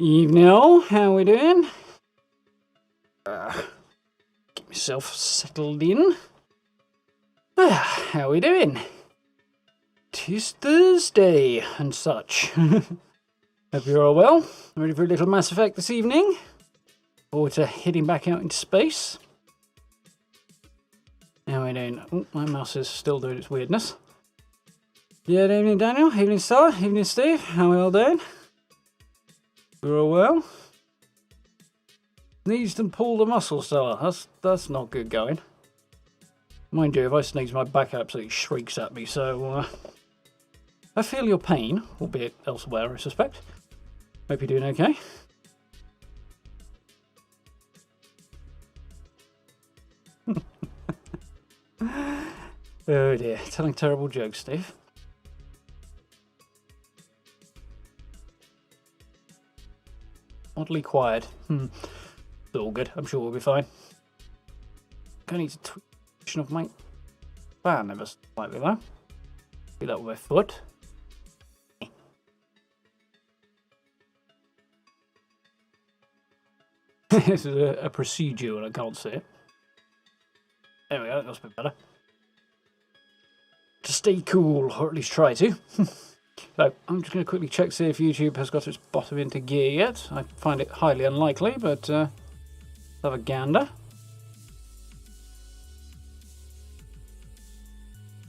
Evening all, how we doing? Get myself settled in. How we doing? 'Tis Thursday and such. Hope you're all well. Ready for a little Mass Effect this evening? Or to heading back out into space? How we doing? Oh, my mouse is still doing its weirdness. Yeah, good evening Daniel, evening Stella, evening Steve, how we all doing? We're all well. Sneezed and pulled a muscle, Stella. That's not good going. Mind you, if I sneeze, my back absolutely shrieks at me, so I feel your pain, albeit elsewhere, I suspect. Hope you're doing okay. Oh dear, telling terrible jokes, Steve. Oddly quiet. It's all good. I'm sure we'll be fine. I need to twitch of my fan ever slightly though. Do that with my foot. This is a procedure and I can't see it. There we go, that's a bit better. To stay cool, or at least try to. So, I'm just going to quickly check to see if YouTube has got its bottom into gear yet. I find it highly unlikely, but let's have a gander.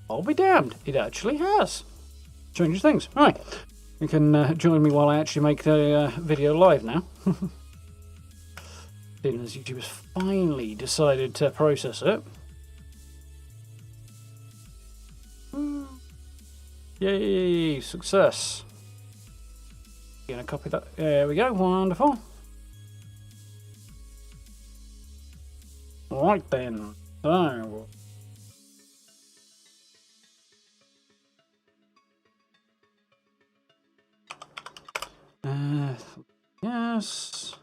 I'll be damned, it actually has. Strange things. Right, you can join me while I actually make the video live now. Seeing as YouTube has finally decided to process it. Yay, success. Gonna copy that. There we go, wonderful. Right then, so. Yes.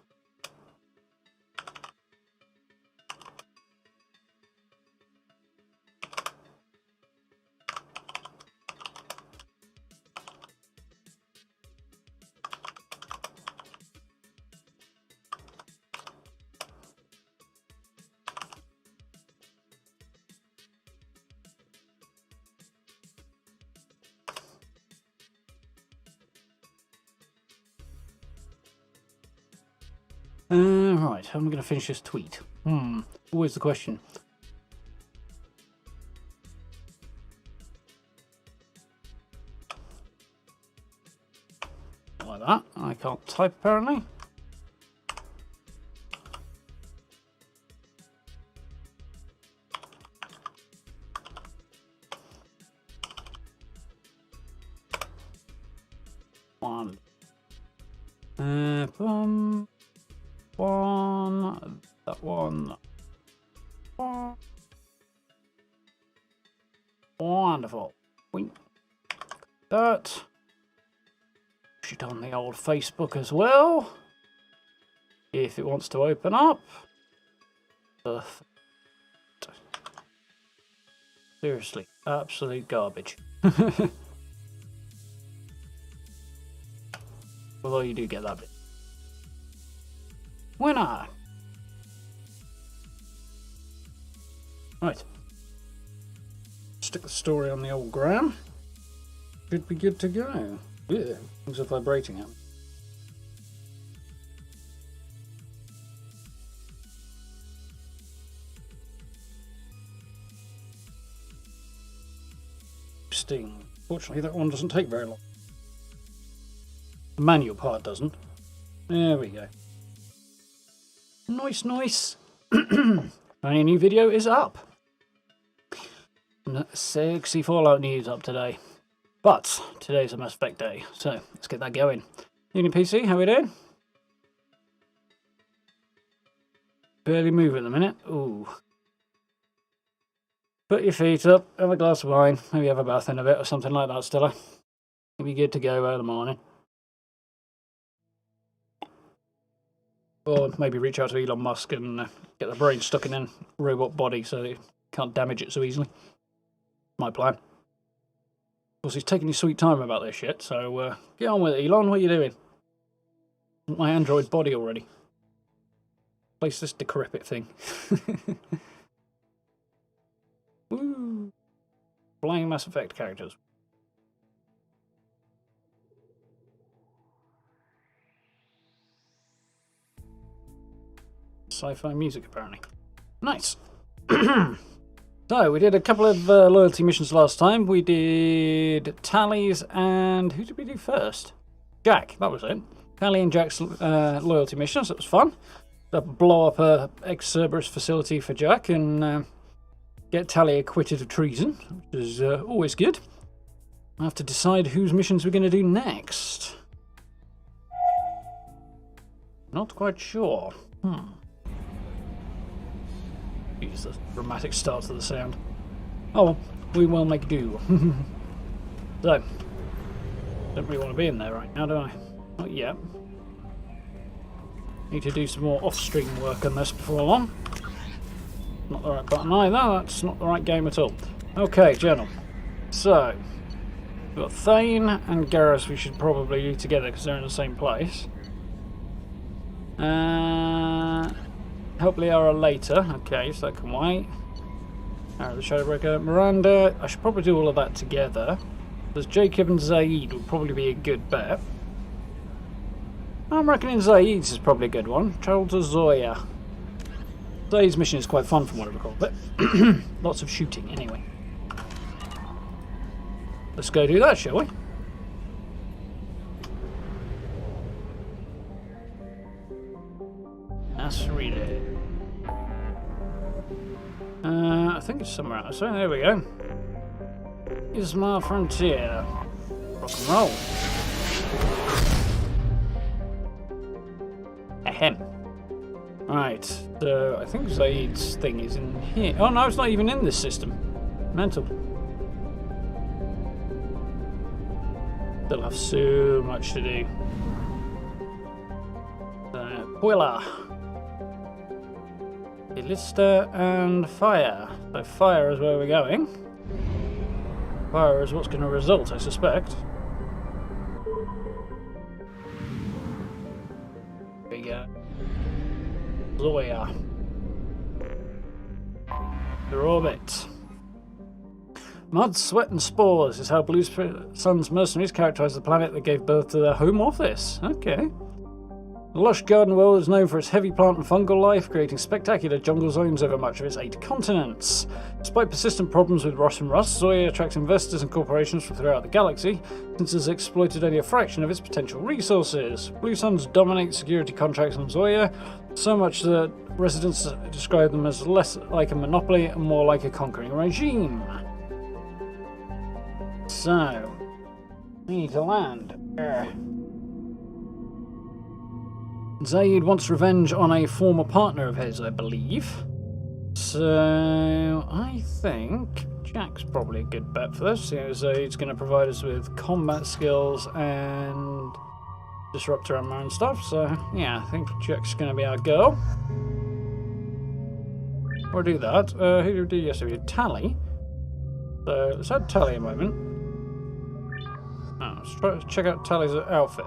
Right, how am I going to finish this tweet? Always the question. Like that. I can't type apparently. One. That one. Wonderful. Wink. That. Push it on the old Facebook as well. If it wants to open up. Seriously, absolute garbage. Although you do get that bit. Winner! Right. Stick the story on the old gram. Should be good to go. Yeah, things are vibrating at me. Interesting. Fortunately, that one doesn't take very long. The manual part doesn't. There we go. Nice, nice. A new video is up. Sexy Fallout news up today. But today's a Mass Effect day, so let's get that going. Evening PC, how we doing? Barely move at the minute. Ooh. Put your feet up, have a glass of wine, maybe have a bath in a bit or something like that, Stella. You'll be good to go in the morning. Or maybe reach out to Elon Musk and get the brain stuck in a robot body so you can't damage it so easily. My plan. Of course, he's taking his sweet time about this shit, so get on with it, Elon. What are you doing? My android body already. Place this decrepit thing. Woo! Flying Mass Effect characters. Sci-fi music, apparently. Nice. So, we did a couple of loyalty missions last time. We did Tally's and... who did we do first? Jack, that was it. Tally and Jack's loyalty missions. That was fun. Blow up a ex-Cerberus facility for Jack and get Tally acquitted of treason, which is always good. I have to decide whose missions we're going to do next. Not quite sure. Use the dramatic start to the sound. Oh well, we will make do. So, don't really want to be in there right now, do I? Not yet. Need to do some more off-stream work on this before long. Not the right button either, that's not the right game at all. Okay, journal. So, we've got Thane and Garrus we should probably do together because they're in the same place. Help Liara later. Okay, so that can wait. Alright, the Shadowbreaker. Miranda, I should probably do all of that together. There's Jacob and Zaid would probably be a good bet. I'm reckoning Zaid's is probably a good one. Travel to Zoya. Zaid's mission is quite fun from what I recall, but lots of shooting anyway. Let's go do that, shall we? Let's read it. I think it's somewhere else. So there we go. Is my frontier. Rock and roll. Ahem. Right, so I think Zaid's thing is in here. Oh no, it's not even in this system. Mental. They'll have so much to do. Boiler. Ballista and fire. So fire is where we're going. Fire is what's going to result, I suspect. There we go. Zoya. Their orbit. Mud, sweat and spores is how Blue Sun's mercenaries characterise the planet that gave birth to their home office. Okay. The lush garden world is known for its heavy plant and fungal life, creating spectacular jungle zones over much of its 8 continents. Despite persistent problems with rot and rust, Zoya attracts investors and corporations from throughout the galaxy, since it has exploited only a fraction of its potential resources. Blue Suns dominate security contracts on Zoya, so much that residents describe them as less like a monopoly and more like a conquering regime. So, we need to land. Zaid wants revenge on a former partner of his, I believe. So, I think Jack's probably a good bet for this. You know, Zaid's going to provide us with combat skills and disruptor ammo and stuff. So, yeah, I think Jack's going to be our girl. We'll do that. Who did we do yesterday? We did Tally. So, let's add Tally a moment. Oh, let's try to check out Tally's outfit.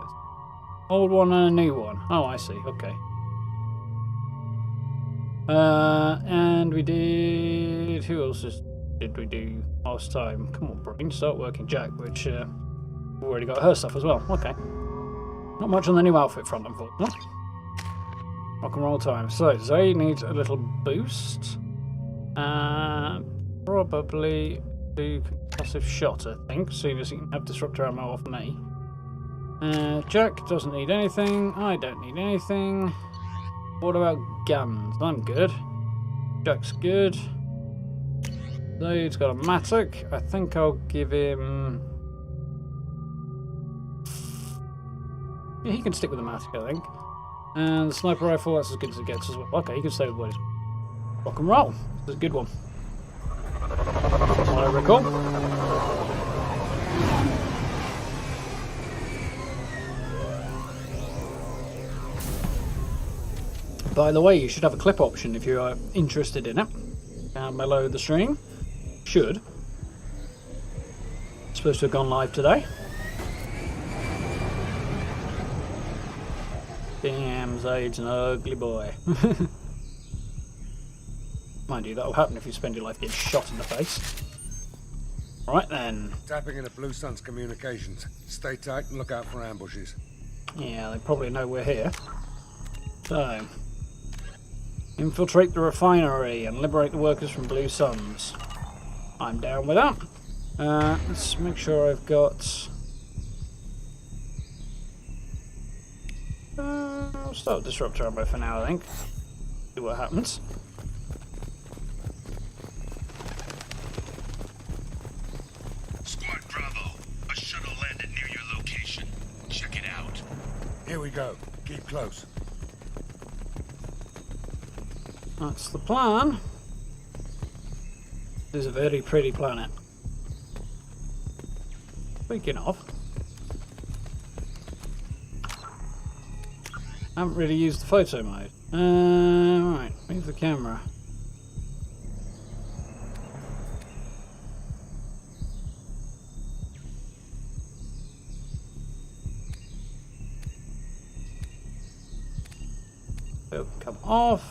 Old one and a new one. Oh, I see. Okay. And we did... Who else did we do last time? Come on, brain. Start working. Jack, which we've already got her stuff as well. Okay. Not much on the new outfit front, unfortunately. Rock and roll time. So, Zaid needs a little boost. Probably do concussive shot, I think, seeing as he can have disruptor ammo off me. Jack doesn't need anything. I don't need anything. What about guns? I'm good. Jack's good. Zaid's got a Matic. I think I'll give him... Yeah, he can stick with the Matic, I think. And the sniper rifle, that's as good as it gets as well. Okay, he can stay with boys. Rock and roll. This is a good one. What I recall. By the way, you should have a clip option if you're interested in it. Down below the stream. Should. It's supposed to have gone live today. One's age, an ugly boy. Mind you, that'll happen if you spend your life getting shot in the face. Right then. Tapping into Blue Sun's communications. Stay tight and look out for ambushes. Yeah, they probably know we're here. So, infiltrate the refinery and liberate the workers from Blue Suns. I'm down with that. Let's make sure I've got... I'll start Disruptor ammo for now, I think. See what happens. Squad Bravo, a shuttle landed near your location. Check it out. Here we go. Keep close. That's the plan. This is a very pretty planet. Speaking of, I haven't really used the photo mode. Right, move the camera. So come off.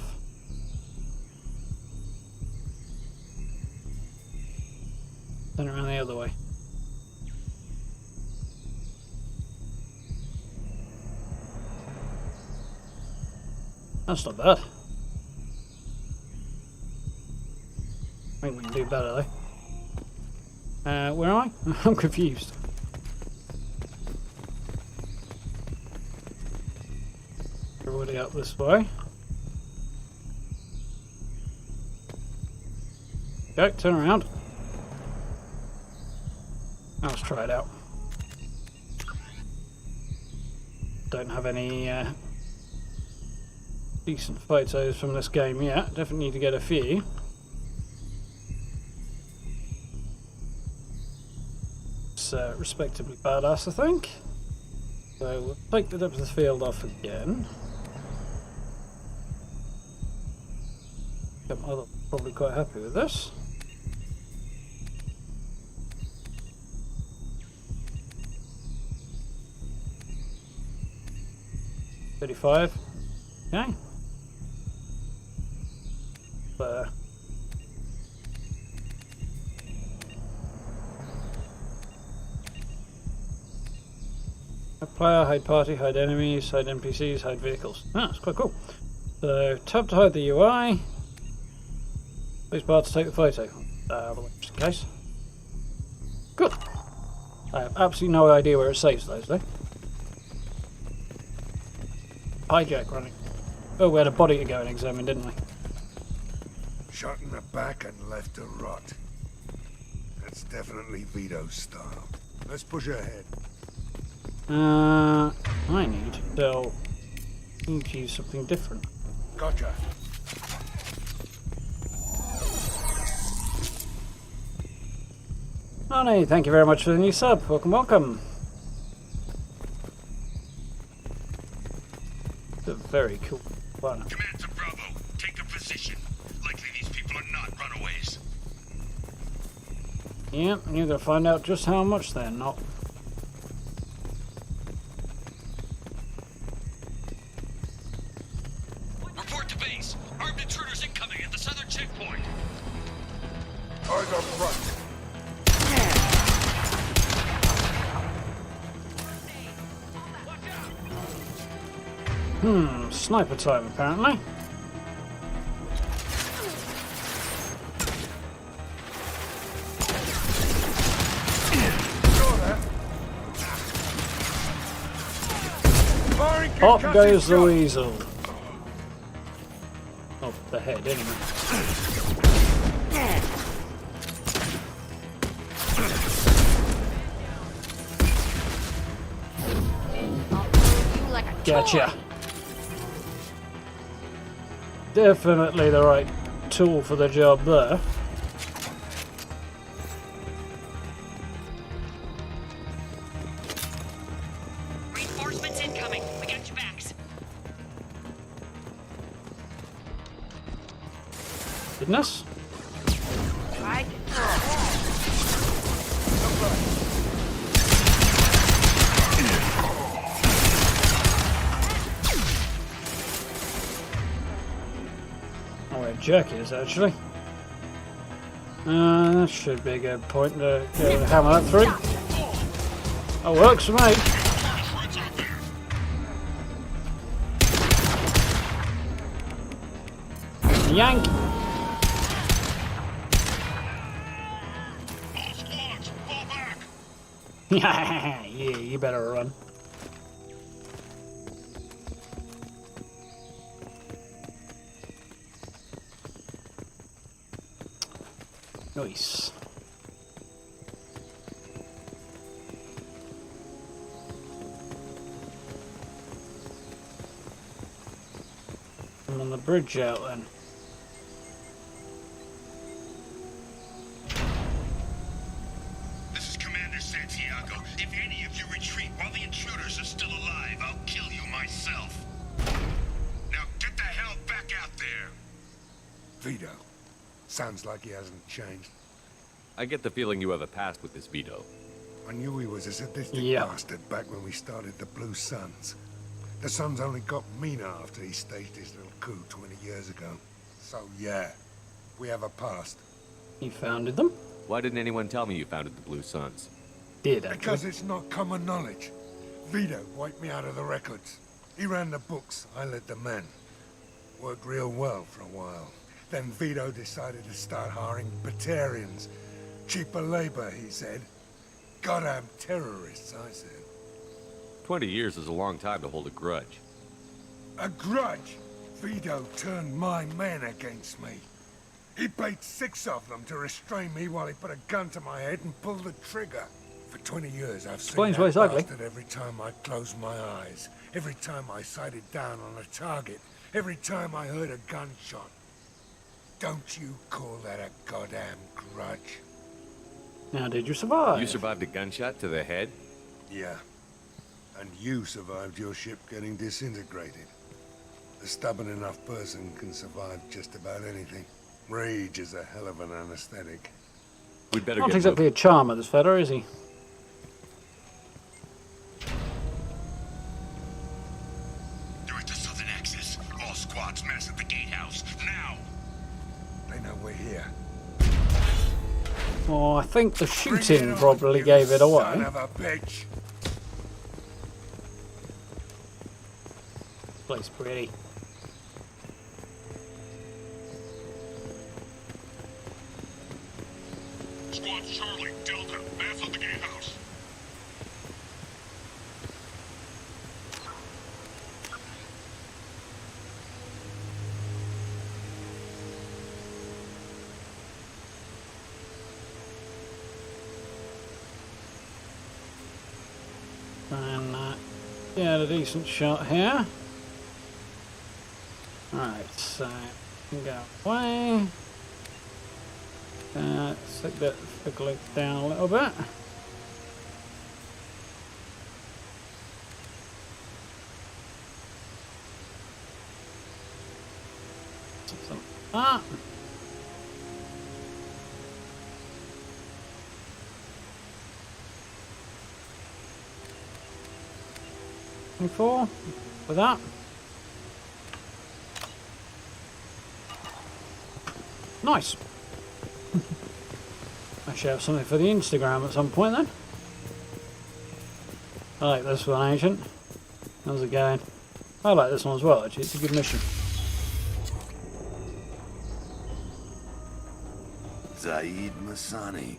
Turn around the other way. That's not bad. I think we can do better though. Where am I? I'm confused. Everybody up this way. Go, turn around. Now let's try it out. Don't have any decent photos from this game yet. Definitely need to get a few. It's respectably badass, I think. So we'll take the depth of the field off again. I'm probably quite happy with this. $35. Okay. Player, hide party, hide enemies, hide NPCs, hide vehicles. Ah, that's quite cool. So, tab to hide the UI. Space bar to take the photo. Just in case. Good. I have absolutely no idea where it saves those though. Hijack running. Oh, we had a body to go and examine, didn't we? Shot in the back and left to rot. That's definitely Vito's style. Let's push ahead. I need to use something different. Gotcha. Honey, thank you very much for the new sub. Welcome, welcome. It's a very cool planet. Command to Bravo, take a position. Likely these people are not runaways. Yep, and you're going to find out just how much they're not. Report to base. Armed intruders incoming at the southern checkpoint. Eyes up front. Sniper time apparently. Up goes the weasel. Off the head, anyway. Gotcha. Definitely the right tool for the job there. Reinforcements incoming. We got your backs. Goodness. Right. Oh, where Jerky is actually. That should be a good point to hammer that through. Oh, works for me. Yank. All squads, fall back. Yeah, you better run. Nice. I'm on the bridge out then. This is Commander Santiago. If any of you retreat while the intruders are still alive, I'll kill you myself. Now get the hell back out there. Vito. Sounds like he hasn't changed. I get the feeling you have a past with this Vito. I knew he was a sadistic Yeah. bastard back when we started the Blue Suns. The Suns only got meaner after he staged his little coup 20 years ago. So yeah, we have a past. You founded them? Why didn't anyone tell me you founded the Blue Suns? Did actually. Because it's not common knowledge. Vito wiped me out of the records. He ran the books, I led the men. Worked real well for a while. Then Vito decided to start hiring Batarians. Cheaper labor, he said. Goddamn terrorists, I said. 20 years is a long time to hold a grudge. A grudge? Vito turned my men against me. He paid 6 of them to restrain me while he put a gun to my head and pulled the trigger. For 20 years, I've Explains seen why that he's ugly. bastard every time I closed my eyes. Every time I sighted down on a target. Every time I heard a gunshot. Don't you call that a goddamn grudge? Now, did you survive? You survived a gunshot to the head? Yeah. And you survived your ship getting disintegrated. A stubborn enough person can survive just about anything. Rage is a hell of an anesthetic. We'd better Not get exactly a charmer, this fella, is he? They're at the southern axis. All squads mass at the gatehouse. Now! They know we're here. Well, I think the Bring it shooting on, probably you gave it Son away. of a bitch. Place pretty. Squad Charlie, Delta, mass at the gatehouse. And get a decent shot here. Alright, so go away. Stick that flick down a little bit. Something like that. Four with that. Nice. I should have something for the Instagram at some point then. I like this one, Ancient. How's it going? I like this one as well, actually. It's a good mission. Zaid Masani,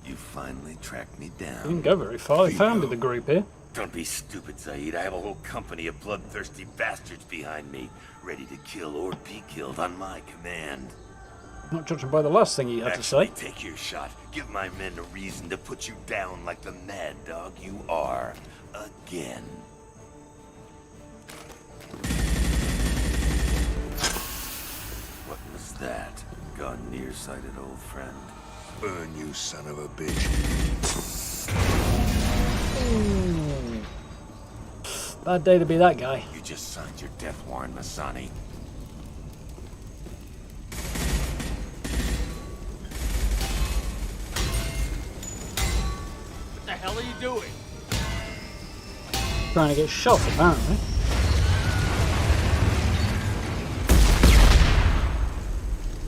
you finally tracked me Didn't down. go very far. They founded the group here. Don't be stupid, Zaid. I have a whole company of bloodthirsty bastards behind me, ready to kill or be killed on my command. Not judging by the last thing you had to Actually, say. take your shot. Give my men a reason to put you down like the mad dog you are. Again. What was that? Gone nearsighted, old friend. Burn, you son of a bitch. Bad day to be that guy. You just signed your death warrant, Masani. What the hell are you doing? Trying to get shot, apparently.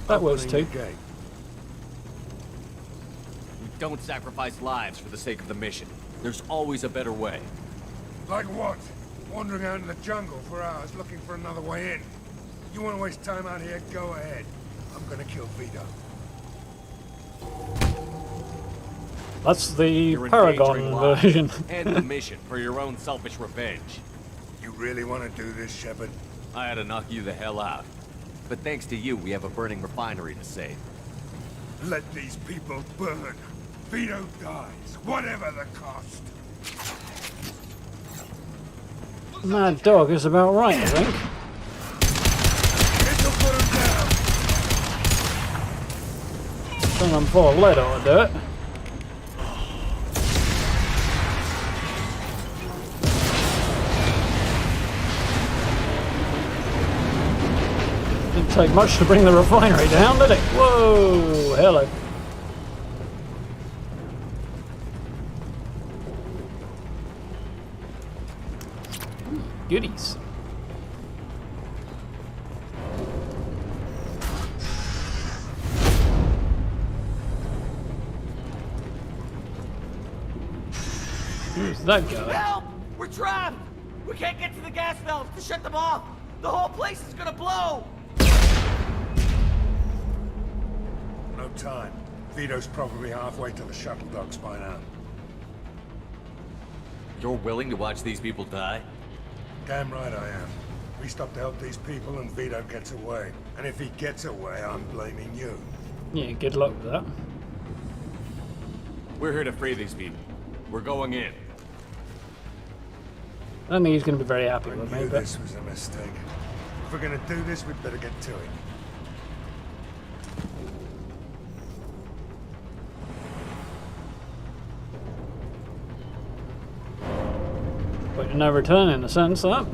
That works Opening too. the gate. We don't sacrifice lives for the sake of the mission. There's always a better way. Like what? Wandering out in the jungle for hours looking for another way in. You want to waste time out here? Go ahead. I'm gonna kill Vito. That's the You're Paragon endangering lives. version. And the mission for your own selfish revenge. You really want to do this, Shepard? I had to knock you the hell out. But thanks to you, we have a burning refinery to save. Let these people burn. Vito dies, whatever the cost. Mad Dog is about right, I think. This'll put him down. Someone pour lead ought to do it. Didn't take much to bring the refinery down, did it? Whoa, hello. Goodies. Where's that guy? Help! We're trapped! We can't get to the gas valves to shut them off! The whole place is gonna blow! No time. Vito's probably halfway to the shuttle docks by now. You're willing to watch these people die? Damn right I am. We stop to help these people and Vito gets away. And if he gets away, I'm blaming you. Yeah, good luck with that. We're here to free these people. We're going in. I don't think he's going to be very happy I with knew me, but this was a mistake. If we're gonna do this, we'd better get to it. point of no return in a sense, that.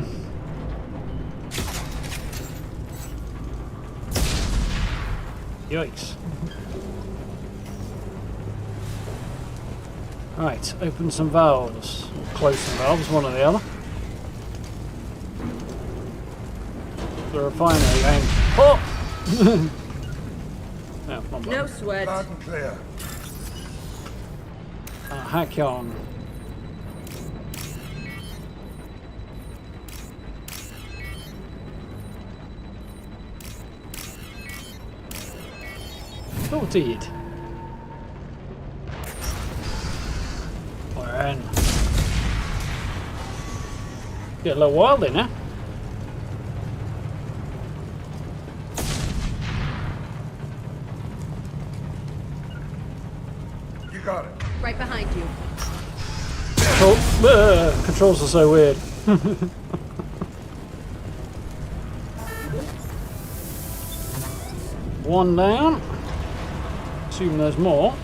Yikes. Right, open some valves. Or close some valves, one or the other. The refinery going pop! Oh, come on, No bud. sweat. Loud and clear. Hack on. Sorted. We're in. Get a little wild in, huh? You got it. Right behind you. Controls are so weird. One down. Assume there's more.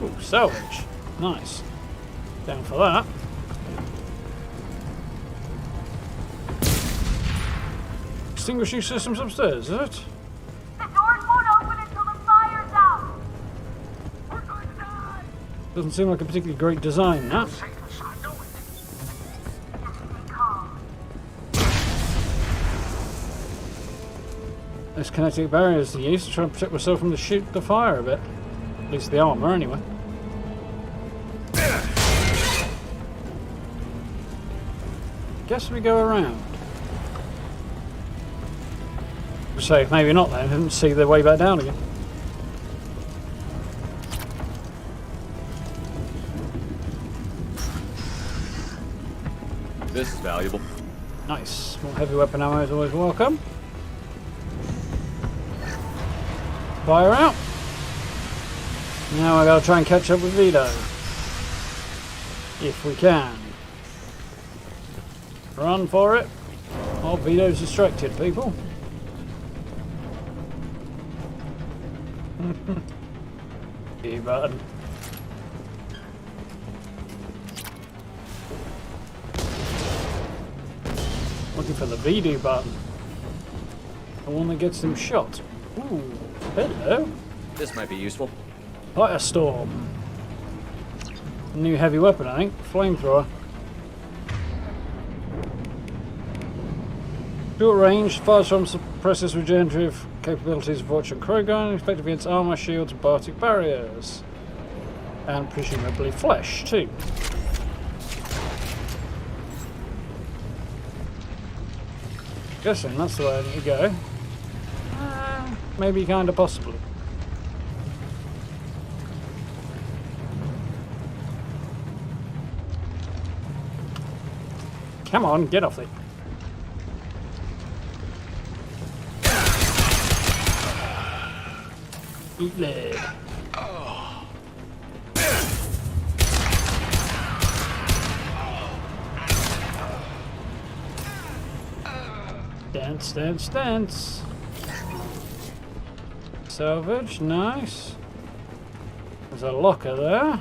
Ooh, salvage. Nice. Down for that. Extinguishing systems upstairs, is it? The doors won't open until the fire's out! We're going to die! Doesn't seem like a particularly great design, that. There's kinetic barriers to use to try and protect myself from the fire a bit. At least the armor, anyway. Guess we go around. So maybe not then, and see their way back down again. This is valuable. Nice. More heavy weapon ammo is always welcome. Fire out. Now I gotta try and catch up with Vito. If we can. Run for it. Oh, Vito's distracted, people. E button. Looking for the VD button. The one that gets them shot. Ooh, hello. This might be useful. Firestorm. New heavy weapon, I think. Flamethrower. Short range, fires from suppresses regenerative capabilities of Watch and Krogan, effective against armor, shields, and biotic barriers. And presumably flesh, too. Guessing that's the way I need to go. Maybe kinda possibly. Come on, get off it. Eat lead. Dance, dance, dance. Salvage, nice. There's a locker there.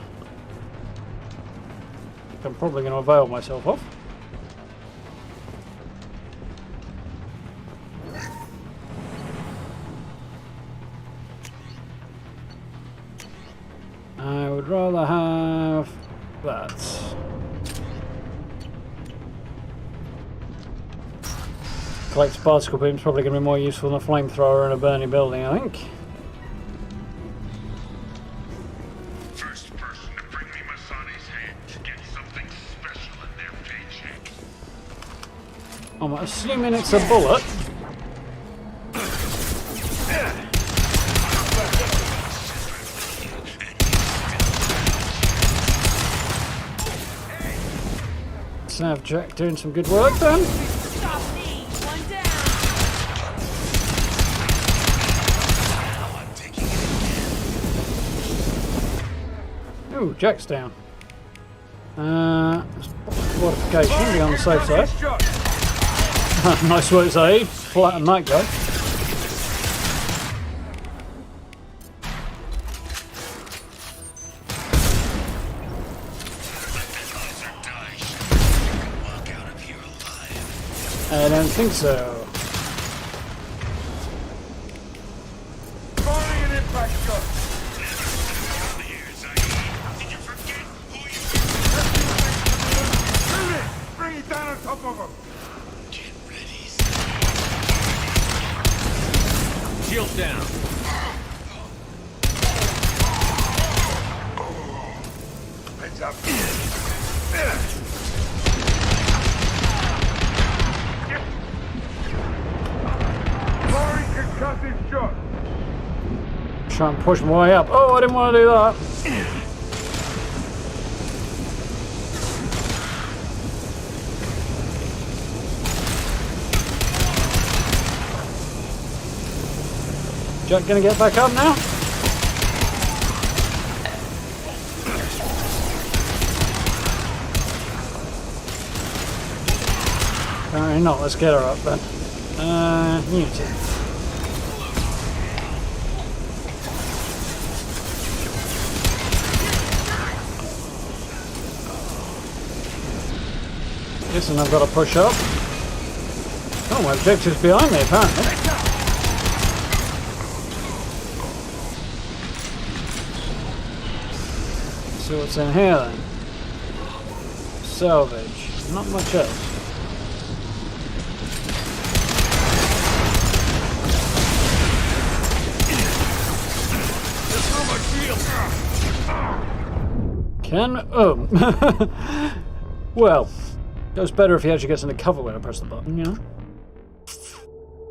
I'm probably going to avail myself of. I would rather have that. Collect particle beams, probably going to be more useful than a flamethrower in a burning building, I think. First person to bring me Masani's head gets something special in their paycheck. I'm assuming it's a bullet. Sav Jack doing some good work then. Stop me! One down! Ooh, Jack's down. Fortification, be on the safe side. Nice work, Zaid. Flatten that guy. I don't think so. Firing an impact shot. Did you forget who you Shoot it! Bring it down on top of him. get ready? Shield down. Heads up. Firing concussive shot. Try and push my way up. Oh, I didn't want to do that. Jack gonna get back up now? Apparently not. Let's get her up then. Unity. Listen, I've got to push up. Oh, my objective's behind me, apparently. Let's see what's in here then. Salvage. Not much else. Well, goes better if he actually gets into cover when I press the button, you know?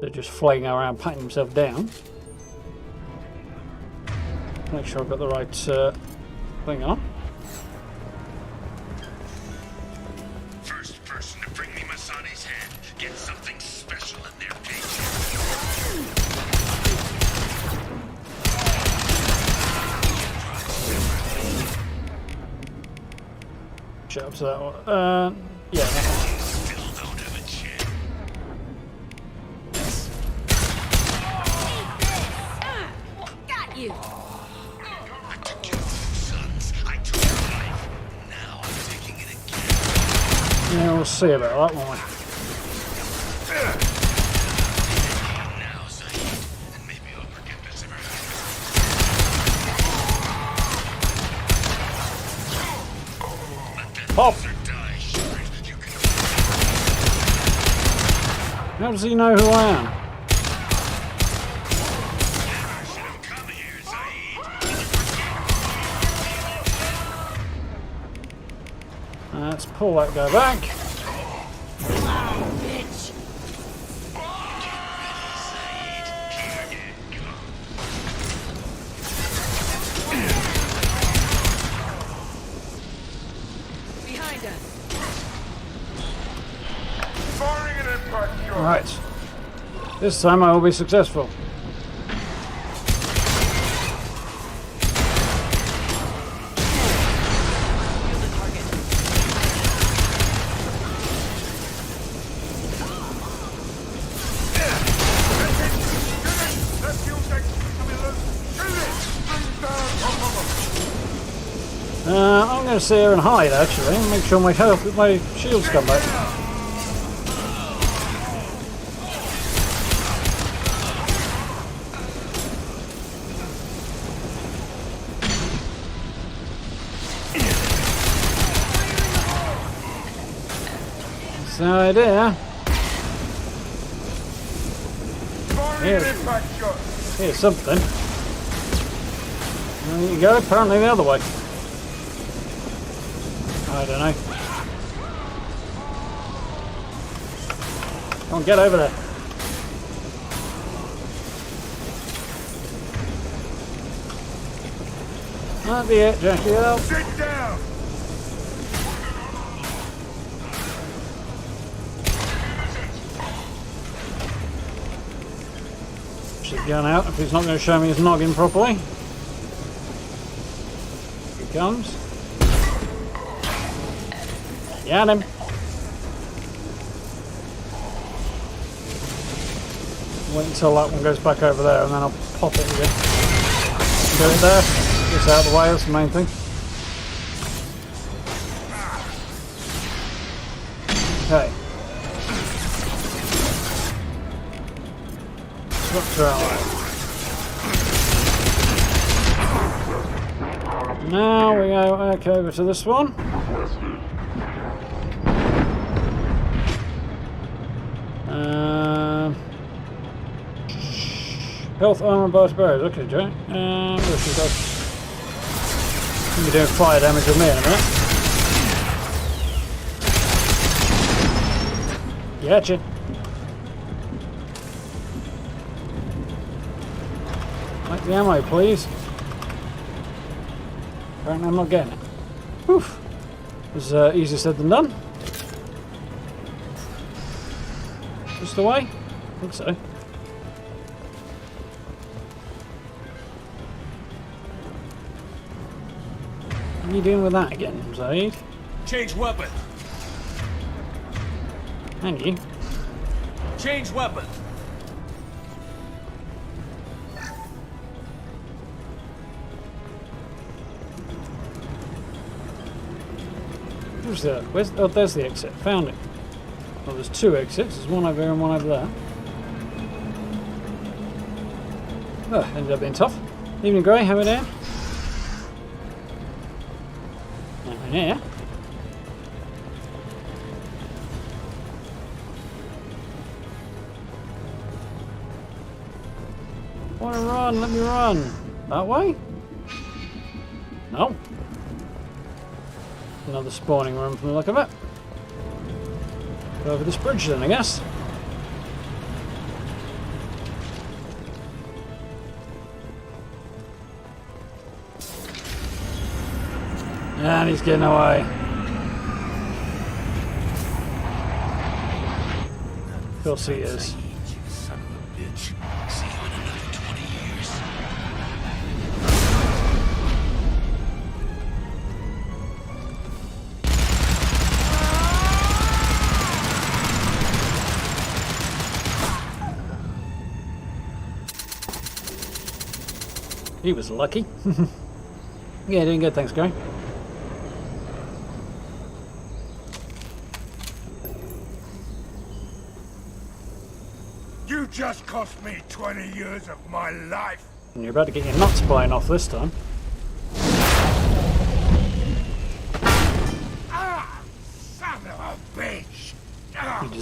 They're just flaying around, patting himself down. Make sure I've got the right thing on. First person to bring me Masani's head gets something special in their paycheck. Shut up to that one. Yeah. That one. Still don't have a chance. Got you! I took your sons. I took your life. Now I'm taking it again. Yeah, we'll see about that, won't we? Now, Zaid. And maybe I'll forget this ever happened. Pop! Or die, Shepard. You can How does he know who I am? never should have come here, Zaid. Let's pull that guy back. Bitch. Behind us. Firing an impact shot. Alright. This time I will be successful. Field the target. That fuel section is coming loose. Shoot it! Bring down top of them. I'm going to sit here and hide actually, and make sure my shields come back. That's the idea. Firing Here. an impact shot. Here's something. There you go, apparently the other way. I don't know. Come on, get over there. That'll be it, Jackie. Help. Sit down. Should gun out if he's not going to show me his noggin properly. Here he comes. Got him. Wait until that one goes back over there and then I'll pop it again. Get it there. Get out of the way, that's the main thing. Okay. Structure outline. Now we go back over to this one. Health, armor, and burst barriers. Okay, Joe. What she does? You're doing fire damage with me in a minute. Gotcha. Like the ammo, please. Apparently I'm not getting it. Whew. It was easier said than done. Just the way? I think so. What are you doing with that again, Zaid? Change weapon. And you. Change weapon. Where's the? Where's? Oh, there's the exit. Found it. Well, there's two exits. There's one over here and one over there. Oh, ended up being tough. Evening, Grey. How are we doing? Nothing here. I want to run. Let me run. That way? No. Another spawning room from the look of it. Go over this bridge then, I guess. And he's getting away. Of course he is. You son of a bitch. See you in another 20 years. He was lucky. Yeah, doing good, thanks, Gary. You just cost me 20 years of my life. And you're about to get your nuts blown off this time. Ah!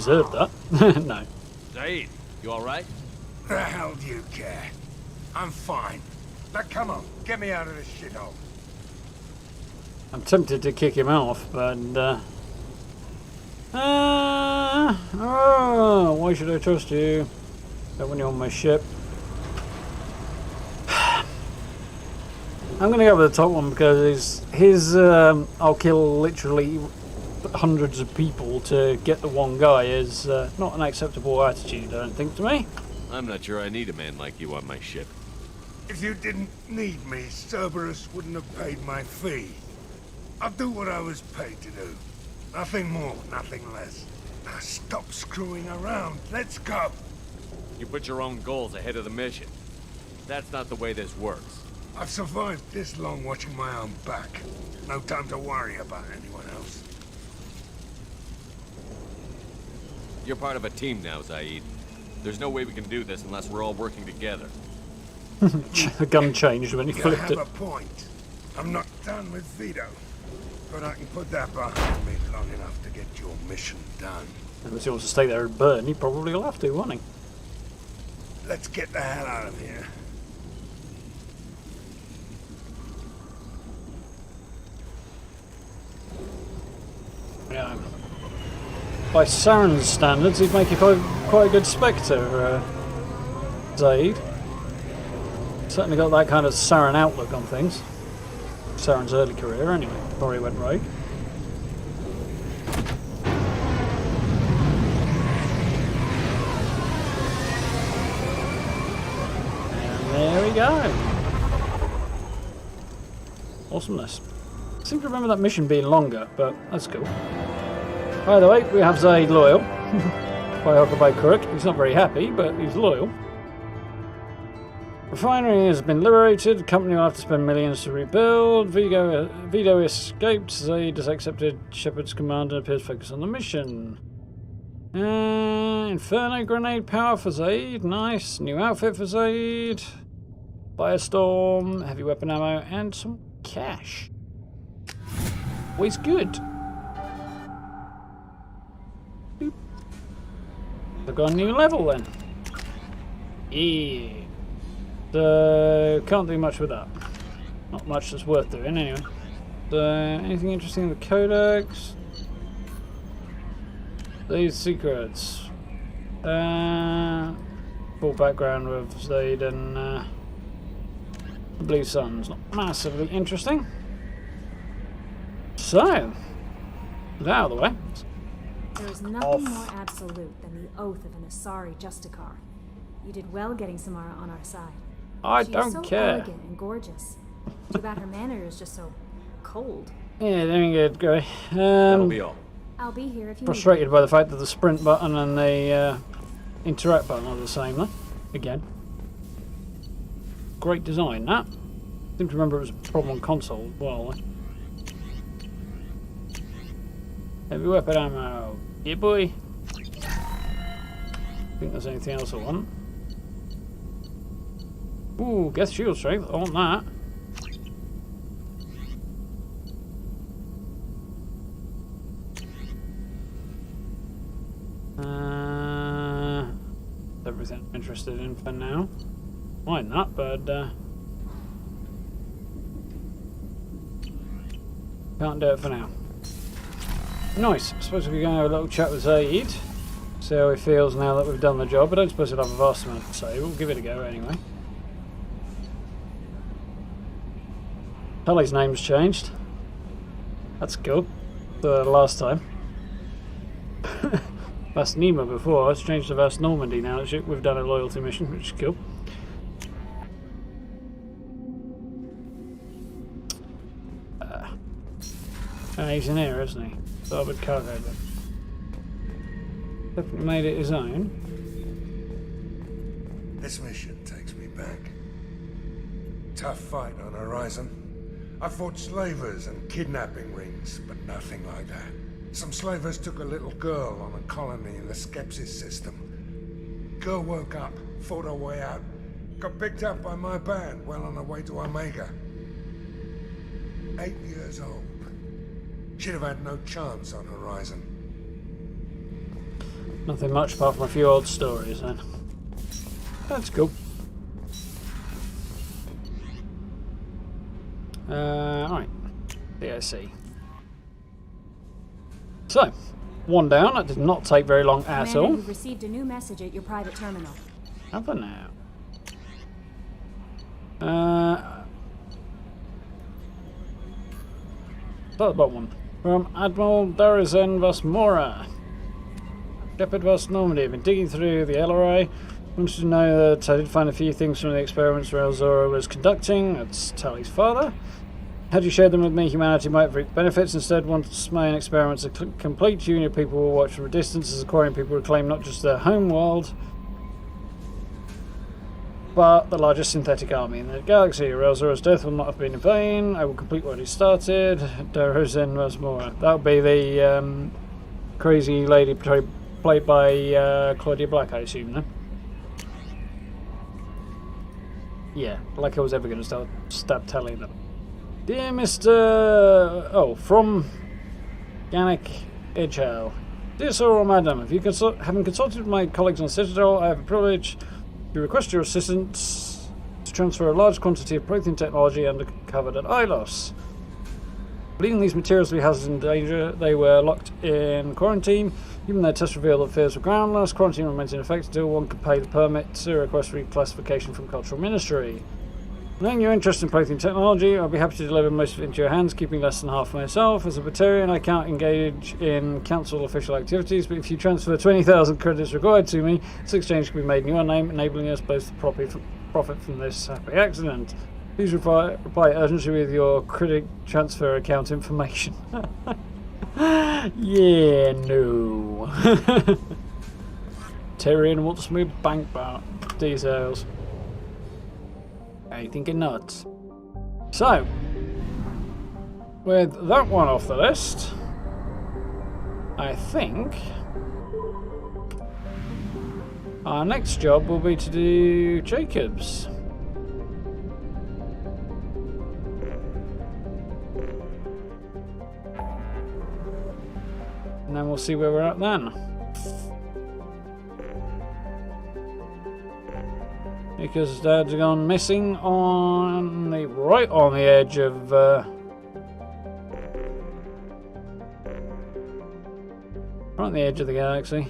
deserved that. No. Zaid, you alright? The hell do you care? I'm fine. Now come on, get me out of this shithole. I'm tempted to kick him off, but why should I trust you? Not when you're on my ship. I'm gonna go with the top one because his I'll kill literally hundreds of people to get the one guy is not an acceptable attitude, I don't think, to me. I'm not sure I need a man like you on my ship. If you didn't need me, Cerberus wouldn't have paid my fee. I'll do what I was paid to do. Nothing more, nothing less. Now stop screwing around. Let's go. You put your own goals ahead of the mission. That's not the way this works. I've survived this long watching my own back. No time to worry about anyone else. You're part of a team now, Zaid. There's no way we can do this unless we're all working together. The gun changed when he You flipped have it. a point. I'm not done with Vito. But I can put that behind me long enough to get your mission done. Unless he wants to stay there and burn, he probably will have to, won't he? Let's get the hell out of here. Yeah. By Saren's standards, he'd make quite a good Spectre, Zaid. Certainly got that kind of Saren outlook on things. Saren's early career, anyway, before he went rogue. And there we go. Awesomeness. I seem to remember that mission being longer, but that's cool. By the way, we have Zaid loyal. By hook or by crook. He's not very happy, but he's loyal. Refinery has been liberated. The company will have to spend millions to rebuild. Vito escaped. Zaid has accepted Shepard's command and appears focused on the mission. Inferno grenade power for Zaid. Nice. New outfit for Zaid. Firestorm, heavy weapon ammo, and some cash. Always good. Boop. I've got a new level then. Yeah. So, can't do much with that. Not much that's worth doing anyway. So, anything interesting in the codex? These secrets. Full background with Zaid and the Blue Sun's not massively interesting. So, that out of the way. There is nothing more absolute than the oath of an Asari Justicar. You did well getting Samara on our side. I She don't is so care. elegant and gorgeous. Too bad her manner is just so cold. Yeah, doing good, Gray. That'll be all. I'll be here if you Frustrated by the fact that the sprint button and the interact button are the same, though. Again. Great design, that. I seem to remember it was a problem on console as well. Heavy weapon ammo. Yeah, boy. I think there's anything else I want. Ooh, Geth shield strength. I want that. Everything I'm interested in for now. Why not, but can't do it for now. Nice. I suppose we can have a little chat with Zaid. See how he feels now that we've done the job. I don't suppose he'll have a vast amount to say. We'll give it a go anyway. Tully's name's changed. That's cool. The last time. That's Nima before. It's changed to Vast Normandy now. We've done a loyalty mission, which is cool. He's in here, isn't he? Starboard cargo then. Definitely made it his own. This mission takes me back. Tough fight on Horizon. I fought slavers and kidnapping rings, but nothing like that. Some slavers took a little girl on a colony in the Skepsis system. Girl woke up, fought her way out, got picked up by my band well on her way to Omega. 8 years old. She'd have had no chance on Horizon. Nothing much apart from a few old stories then. That's cool. Alright. DOC. So, one down. That did not take very long at Commander, all. you've received a new message at your private terminal. Have I now? Start the bottom one. From Admiral Darizen Vasmora. Shepard West Normandy. I've been digging through the LRI. Wanted to know that I did find a few things from the experiments Relzora was conducting. That's Tally's father. Had you shared them with me, humanity might reap benefits. Instead, once my own experiments are complete, you and your people will watch from a distance as Aquarian people reclaim not just their home world, but the largest synthetic army in the galaxy. Relzora's death will not have been in vain. I will complete what he started. Darozen Rasmora. That would be the crazy lady played by Claudia Black, I assume, no? Yeah, like I was ever going to stab telling them. Dear Mr. Oh, from Yannick Edgel. Dear Sir or Madam, having consulted with my colleagues on Citadel, I have a privilege to request your assistance to transfer a large quantity of protein technology uncovered at ILOS. Believing these materials to be hazards and danger, they were locked in quarantine. Even though tests revealed that fears were groundless, quarantine remains in effect until one can pay the permit to request reclassification from Cultural Ministry. Knowing your interest in protein technology, I'll be happy to deliver most of it into your hands, keeping less than half myself. As a Batarian, I can't engage in Council official activities, but if you transfer 20,000 credits required to me, this exchange can be made in your name, enabling us both to profit from this happy accident. Please reply urgently with your credit transfer account information. Yeah, no. Tyrion wants me bank details. Are you thinking nuts? So, with that one off the list, I think our next job will be to do Jacobs. And then we'll see where we're at then. Because Dad's gone missing right on the edge of right on the edge of the galaxy.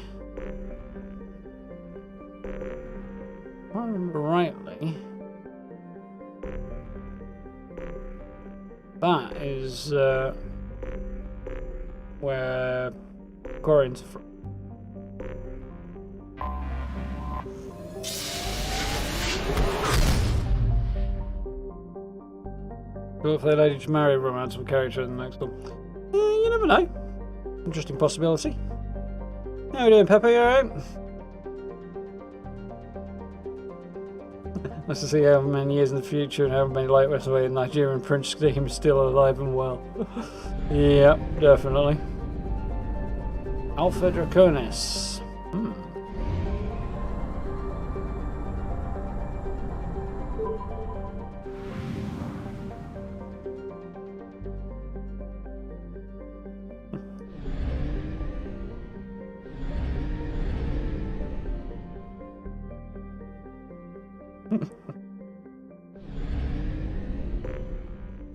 If I remember rightly, that is where Quarians are from. Cool if they'd like to marry a romantic character in the next one. You never know. Interesting possibility. How you doing, Pepe? You alright? Nice to see how many years in the future and how many light years away the Nigerian Prince scheme is still alive and well. Yep, definitely. Alpha Draconis.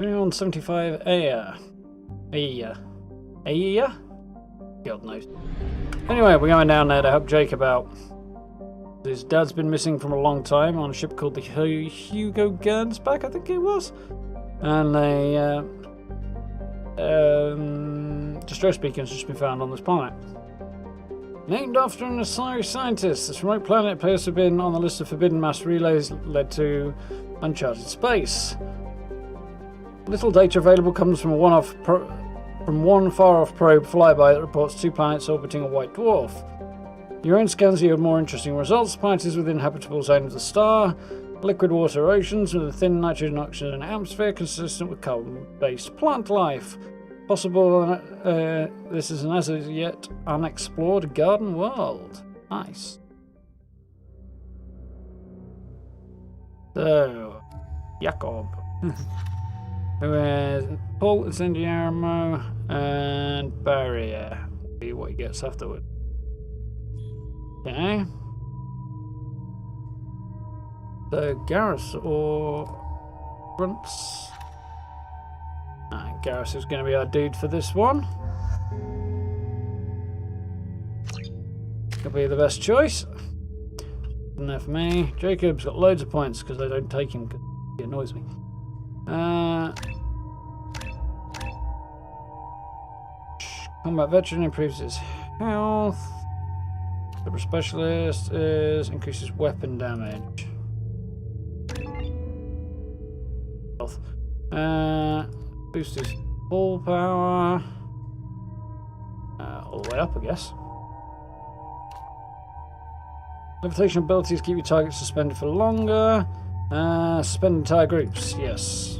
On 75 Aya. God knows. Anyway, we're going down there to help Jacob out. His dad's been missing from a long time on a ship called the Hugo Gernsback, I think it was. And a distress beacon's just been found on this planet. Named after an Asari scientist, this remote planet appears to have been on the list of forbidden mass relays led to uncharted space. Little data available comes from one far-off probe flyby that reports 2 planets orbiting a white dwarf. Your own scans yield more interesting results. The planet is within the habitable zone of the star. Liquid water oceans with a thin nitrogen oxygen atmosphere consistent with carbon-based plant life. Possible, this is an as yet unexplored garden world. Nice. So, Jacob. Who is Paul, Incendiarmo, and Barrier. See what he gets afterward. Okay. So Garrus or Grunts? Garrus is going to be our dude for this one. Could be the best choice. Isn't there for me? Jacob's got loads of points because I don't take him because he annoys me. Combat veteran improves his health. Super specialist increases weapon damage. Health. Boosts his full power. All the way up, I guess. Levitation abilities keep your target suspended for longer. Suspend entire groups, yes.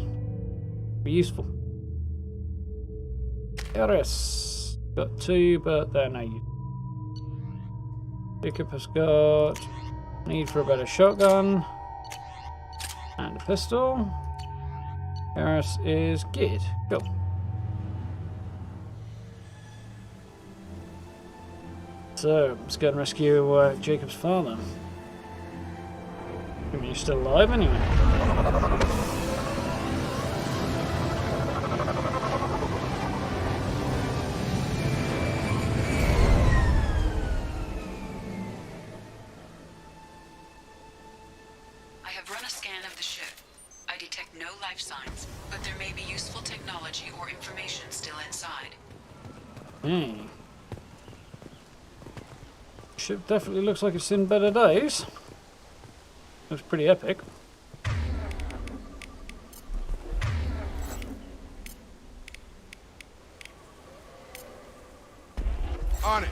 Be useful. Eris. Got 2, but they're no use. Jacob has got need for a better shotgun. And a pistol. Eris is geared. Go. So, let's go and rescue Jacob's father. I mean, he's still alive anyway. I have run a scan of the ship. I detect no life signs, but there may be useful technology or information still inside. Hey. Ship definitely looks like it's seen better days. Looks pretty epic. On it!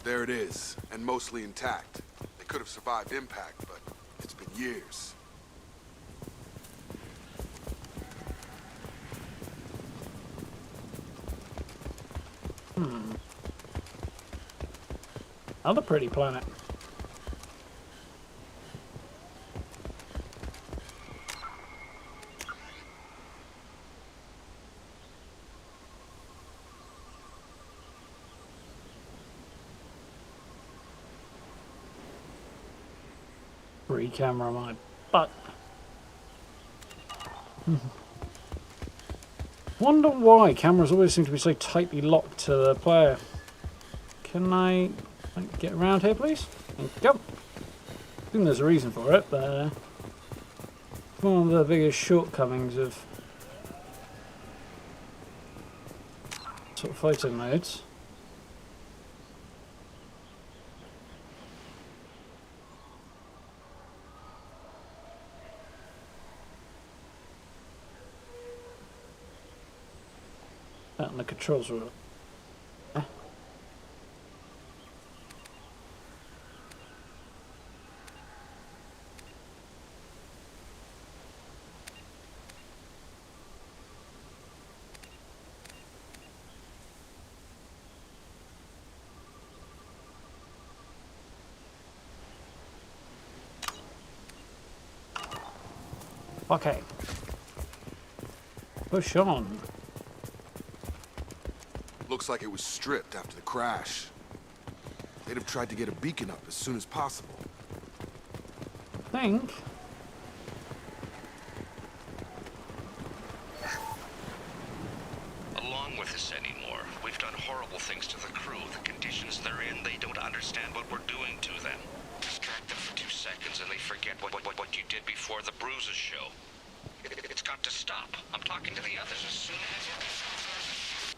There it is, and mostly intact. They could have survived impact, but it's been years. Another pretty planet. Free camera on my butt. Wonder why cameras always seem to be so tightly locked to the player. Can I get around here, please? Thank you. I think there's a reason for it, but it's one of the biggest shortcomings of sort of fighting modes. That and the controls were. Okay. Push on. Looks like it was stripped after the crash. They'd have tried to get a beacon up as soon as possible. I think. Along with this anymore. We've done horrible things to the crew. The conditions they're in, they don't understand what we're doing to them. Distract them for 2 seconds and they forget what you did before the bruises show. It's got to stop. I'm talking to the others as soon as...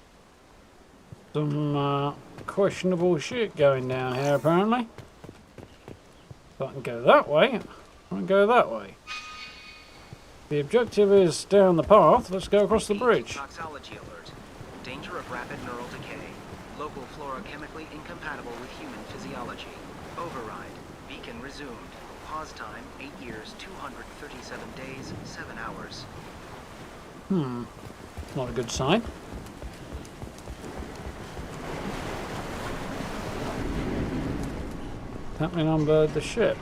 Some questionable shit going down here, apparently. If I can go that way, I can go that way. The objective is down the path. Let's go across the bridge. Toxology alert. Danger of rapid neural decay. Local flora chemically incompatible with human physiology. Override. Beacon resumed. Pause time 8 years, 237 days, 7 hours. Not a good sign. Happening on board the ship.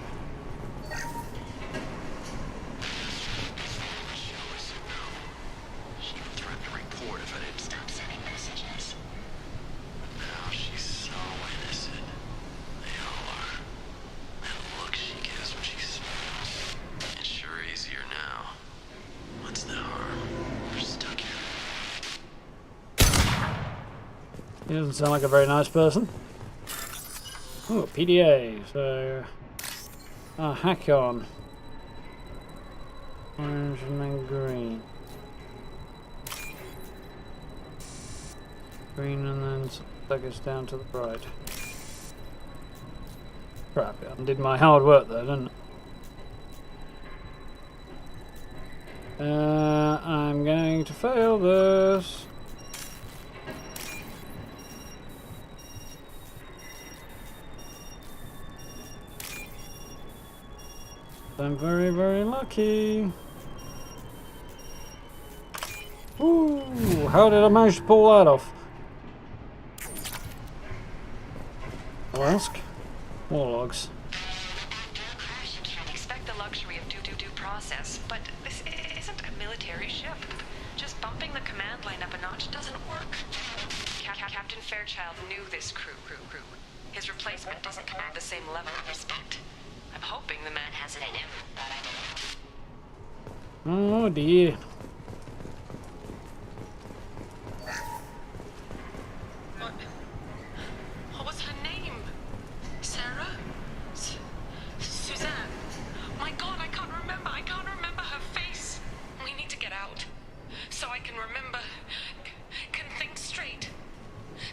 She threatened to report if I didn't stop sending messages. Now she's so innocent. He doesn't sound like a very nice person. Oh, PDA, so... hack on. Orange and then green. Green and then take us down to the right. Crap, I did my hard work there, didn't I? I'm going to fail this. I'm very, very lucky. Ooh, how did I manage to pull that off? I'll ask. More logs. You can't expect the luxury of due process, but this isn't a military ship. Just bumping the command line up a notch doesn't work. Captain Fairchild knew this crew. His replacement doesn't command the same level of respect. I'm hoping the man has it in him, but I don't. Oh dear. What was her name? Sarah? Suzanne? My God, I can't remember. I can't remember her face. We need to get out. So I can remember. Can think straight.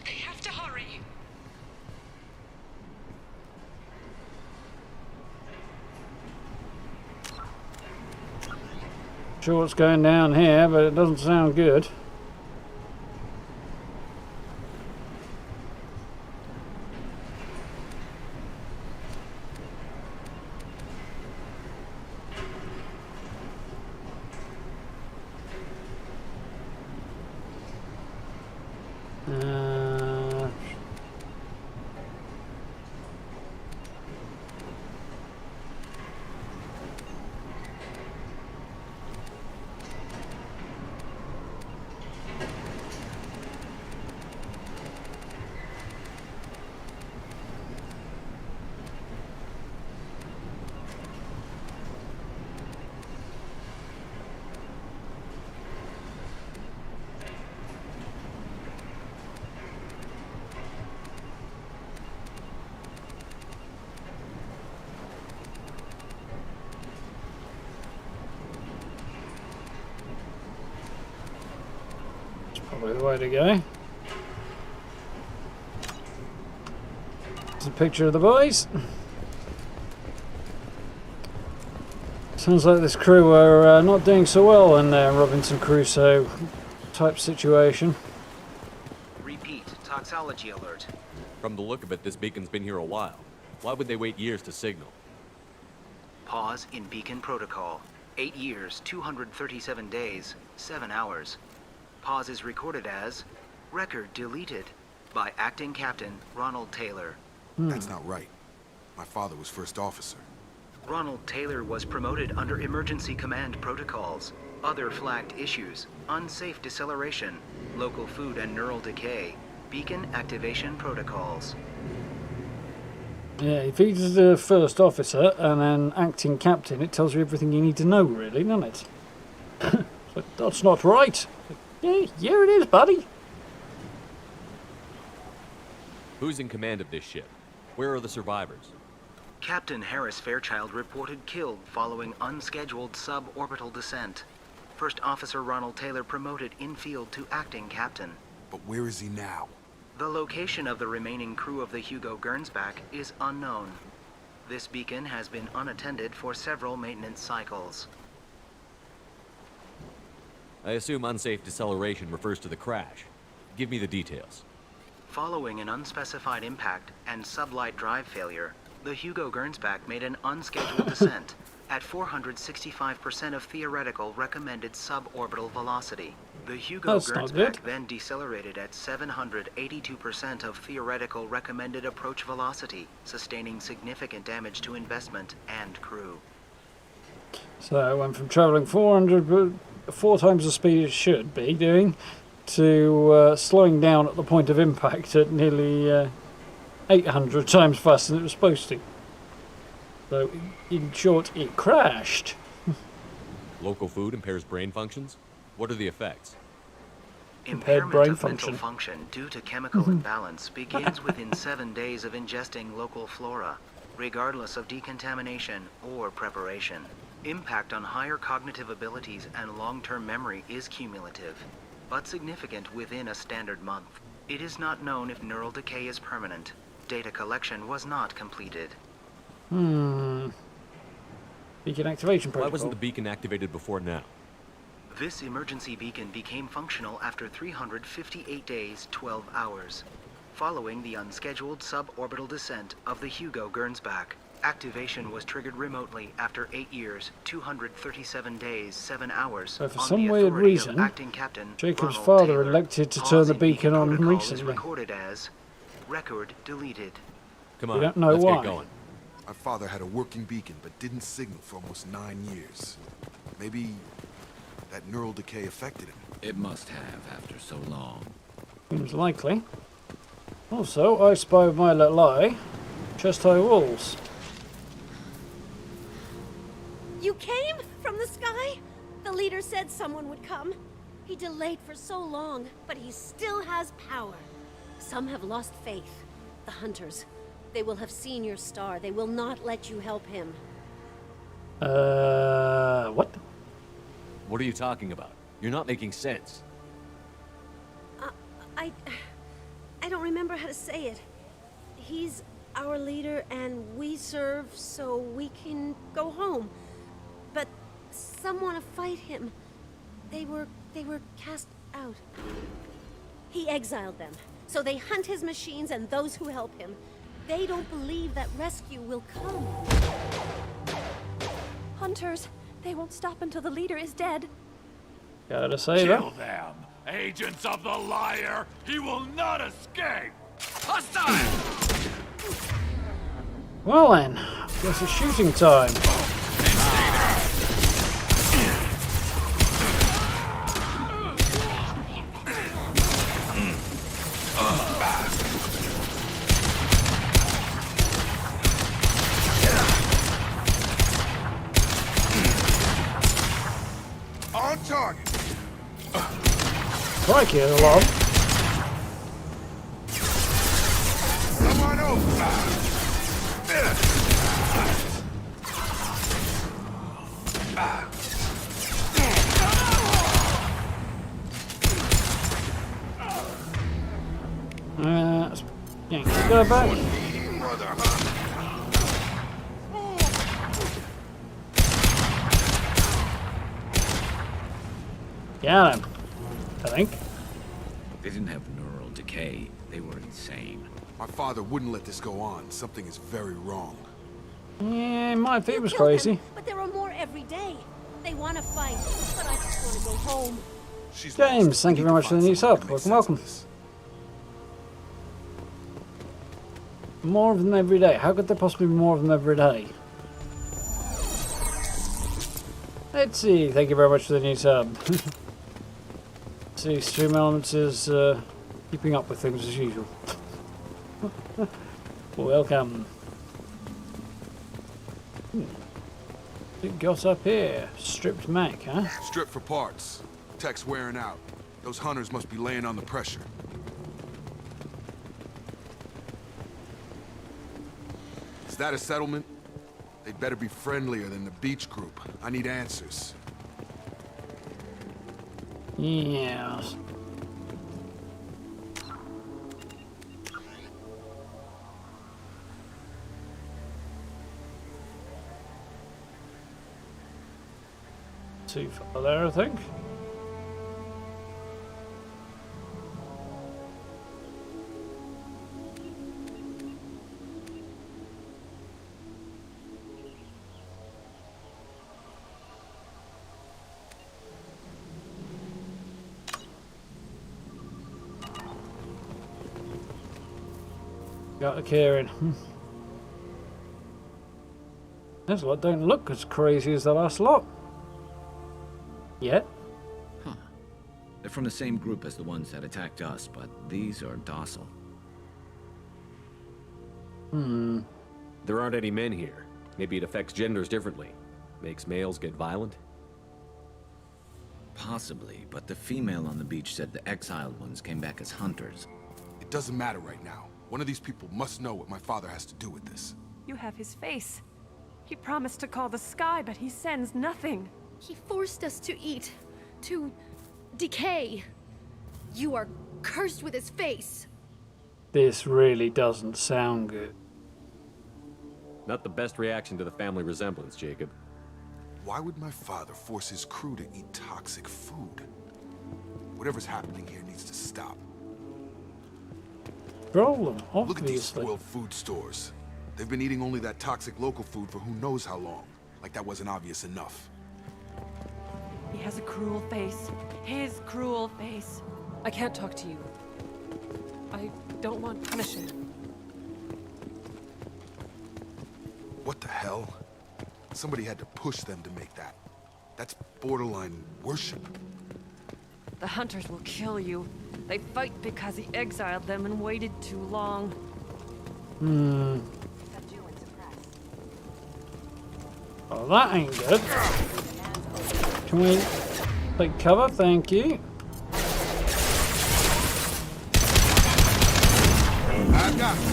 They have to hurry. Sure what's going down here, but it doesn't sound good. Probably the way to go. There's a picture of the boys. Sounds like this crew are not doing so well in their Robinson Crusoe type situation. Repeat, toxology alert. From the look of it, this beacon's been here a while. Why would they wait years to signal? Pause in beacon protocol. 8 years, 237 days, 7 hours. Pause is recorded as record deleted by Acting Captain Ronald Taylor. That's not right. My father was first officer. Ronald Taylor was promoted under emergency command protocols. Other flagged issues: unsafe deceleration, local food and neural decay, beacon activation protocols. Yeah, if he's the first officer and then acting captain, it tells you everything you need to know, really, doesn't it? But that's not right. Yeah, it is, buddy. Who's in command of this ship? Where are the survivors? Captain Harris Fairchild reported killed following unscheduled suborbital descent. First Officer Ronald Taylor promoted in-field to acting captain. But where is he now? The location of the remaining crew of the Hugo Gernsback is unknown. This beacon has been unattended for several maintenance cycles. I assume unsafe deceleration refers to the crash. Give me the details. Following an unspecified impact and sublight drive failure, the Hugo Gernsback made an unscheduled descent at 465% of theoretical recommended suborbital velocity. The Hugo Gernsback then decelerated at 782% of theoretical recommended approach velocity, sustaining significant damage to investment and crew. So it went from travelling 4 times the speed it should be doing to slowing down at the point of impact at nearly 800 times faster than it was supposed to. So, in short, it crashed. Local food impairs brain functions? What are the effects? Impaired Impairment brain of mental function. function due to chemical imbalance begins within 7 days of ingesting local flora, regardless of decontamination or preparation. Impact on higher cognitive abilities and long-term memory is cumulative, but significant within a standard month. It is not known if neural decay is permanent. Data collection was not completed. Beacon activation protocol. Why wasn't the beacon activated before now? This emergency beacon became functional after 358 days, 12 hours, following the unscheduled suborbital descent of the Hugo Gernsback. Activation was triggered remotely after 8 years, 237 days, 7 hours. So for on some the weird authority of reason, Acting Captain Jacob's Ronald father Taylor. elected to Pause turn the in beacon on protocol is recently. recorded as record deleted. Come We on, don't know let's why. get going. My father had a working beacon, but didn't signal for almost 9 years. Maybe that neural decay affected him. It must have after so long. Seems likely. Also, I spy with my little eye chest-high walls. You came from the sky? The leader said someone would come. He delayed for so long, but he still has power. Some have lost faith. The hunters. They will have seen your star. They will not let you help him. What? What are you talking about? You're not making sense. I don't remember how to say it. He's our leader and we serve so we can go home. But some want to fight him. They were cast out. He exiled them, so they hunt his machines and those who help him. They don't believe that rescue will come. Hunters, they won't stop until the leader is dead. Gotta say that. Kill them! Agents of the liar! He will not escape! Hostile! Well then, guess it's shooting time. On target! Crikey, there's a lot. Come on over! Yeah, go back. Got him, I think. They didn't have neural decay. They were insane. My father wouldn't let this go on. Something is very wrong. Yeah, my feet was Killed crazy. them, but there are more every day. They want to fight, but I just want to go home. James, thank you very much for the new sub. Welcome. More of them every day. How could there possibly be more of them every day? Let's see. Thank you very much for the new sub. See, Stream Elements is keeping up with things as usual. Welcome. It got up here. Stripped Mac, huh? Stripped for parts. Tech's wearing out. Those hunters must be laying on the pressure. Is that a settlement? They'd better be friendlier than the beach group. I need answers. Yes. Too far there, I think. Got the Kieran. This lot don't look as crazy as the last lot. Yet. Huh. They're from the same group as the ones that attacked us, but these are docile. There aren't any men here. Maybe it affects genders differently. Makes males get violent? Possibly, but the female on the beach said the exiled ones came back as hunters. It doesn't matter right now. One of these people must know what my father has to do with this. You have his face. He promised to call the sky, but he sends nothing. He forced us to eat, to decay. You are cursed with his face. This really doesn't sound good. Not the best reaction to the family resemblance, Jacob. Why would my father force his crew to eat toxic food? Whatever's happening here needs to stop. Roll them, obviously. Look at these spoiled food stores. They've been eating only that toxic local food for who knows how long. Like that wasn't obvious enough. He has a cruel face. His cruel face. I can't talk to you. I don't want punishing. What the hell? Somebody had to push them to make that. That's borderline worship. The hunters will kill you. They fight because he exiled them and waited too long. Oh, that ain't good. Can we take cover? Thank you. I got it.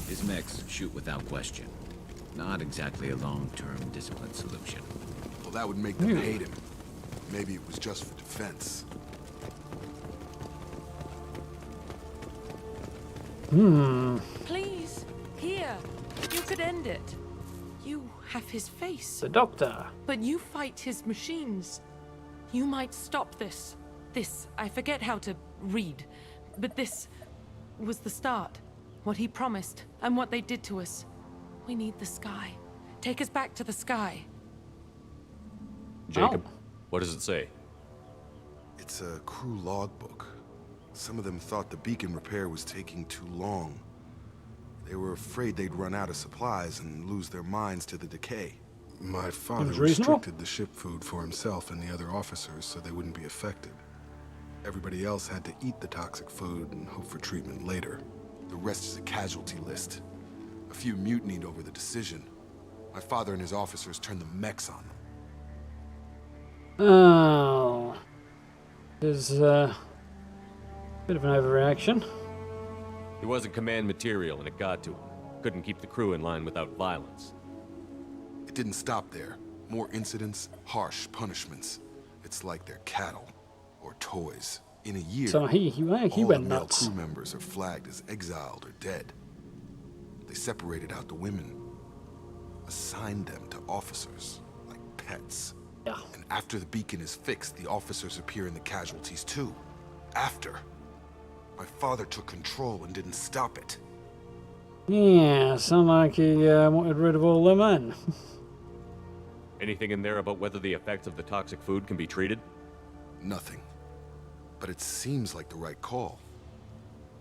His mechs shoot without question. Not exactly a long-term discipline solution. Well, that would make them hate him. Maybe it was just for defense. Please, here. You could end it. You have his face. The doctor. But you fight his machines. You might stop this. This, I forget how to read. But this was the start. What he promised, and what they did to us. We need the sky. Take us back to the sky. Jacob, what does it say? It's a crew logbook. Some of them thought the beacon repair was taking too long. They were afraid they'd run out of supplies and lose their minds to the decay. My father restricted the ship food for himself and the other officers so they wouldn't be affected. Everybody else had to eat the toxic food and hope for treatment later. The rest is a casualty list. A few mutinied over the decision. My father and his officers turned the mechs on them. Oh. There's a bit of an overreaction. He wasn't command material and it got to him. Couldn't keep the crew in line without violence. It didn't stop there. More incidents, harsh punishments. It's like they're cattle or toys. In a year, So he all went the male nuts. crew members are flagged as exiled or dead. They separated out the women, assigned them to officers, like pets. Yeah. And after the beacon is fixed, the officers appear in the casualties too. After. My father took control and didn't stop it. Yeah, sound like he wanted rid of all the men. Anything in there about whether the effects of the toxic food can be treated? Nothing. But it seems like the right call.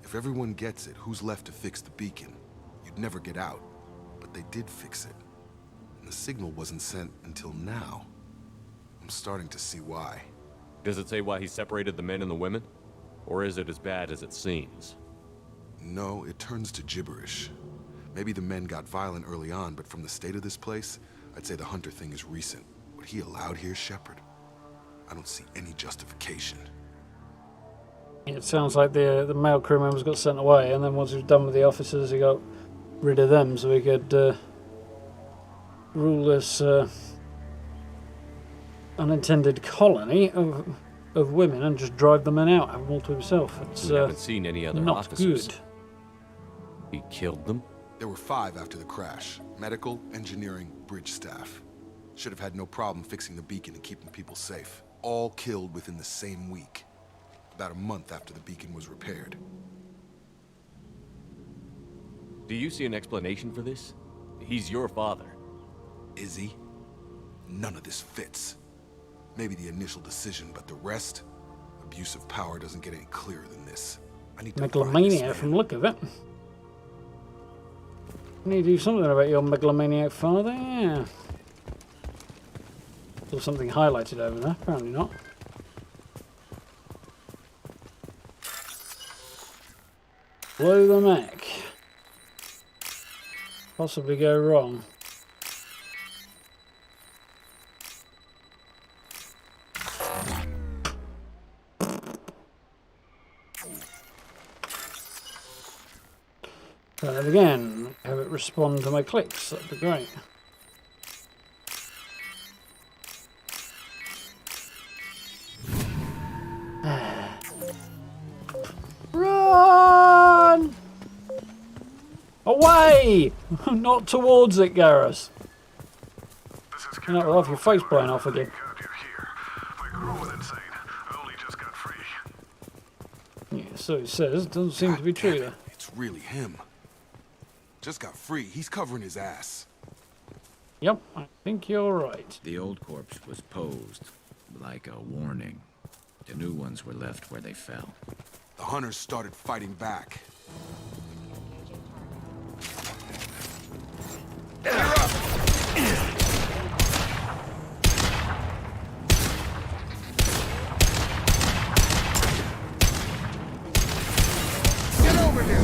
If everyone gets it, who's left to fix the beacon? You'd never get out. But they did fix it. And the signal wasn't sent until now. I'm starting to see why. Does it say why he separated the men and the women? Or is it as bad as it seems? No, it turns to gibberish. Maybe the men got violent early on, but from the state of this place, I'd say the Hunter thing is recent. What he allowed here, Shepard? I don't see any justification. It sounds like the male crew members got sent away, and then once he was done with the officers, he got rid of them so he could rule this unintended colony of women and just drive the men out, have them all to himself. It's We haven't seen any other not officers. good. He killed them? There were 5 after the crash. Medical, engineering, bridge staff. Should have had no problem fixing the beacon and keeping people safe. All killed within the same week. About a month after the beacon was repaired. Do you see an explanation for this? He's your father. Is he? None of this fits. Maybe the initial decision, but the rest? Abuse of power doesn't get any clearer than this. I need to find this Megalomania man. from the look of it. You need to do something about your megalomaniac father, yeah. There's something highlighted over there, apparently not. Blow the mech. possibly go wrong? Try that again. Have it respond to my clicks. That'd be great. Run! Away! Not towards it, Garrus. You're not off your face blown off again. Yeah, so it says. Doesn't seem to be true though. It's really him. Just got free. He's covering his ass. Yep, I think you're right. The old corpse was posed like a warning. The new ones were left where they fell. The hunters started fighting back. Get over here!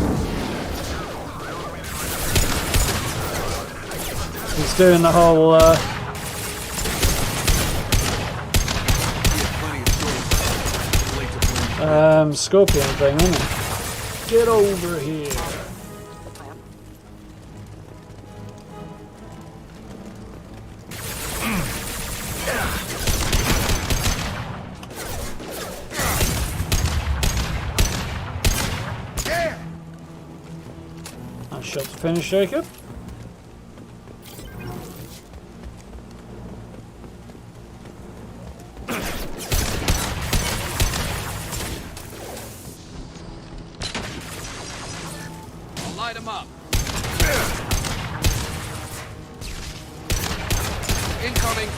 He's doing the whole scorpion thing, isn't he? Get over here. Nice shot to finish, Jacob. Light him up. Incoming.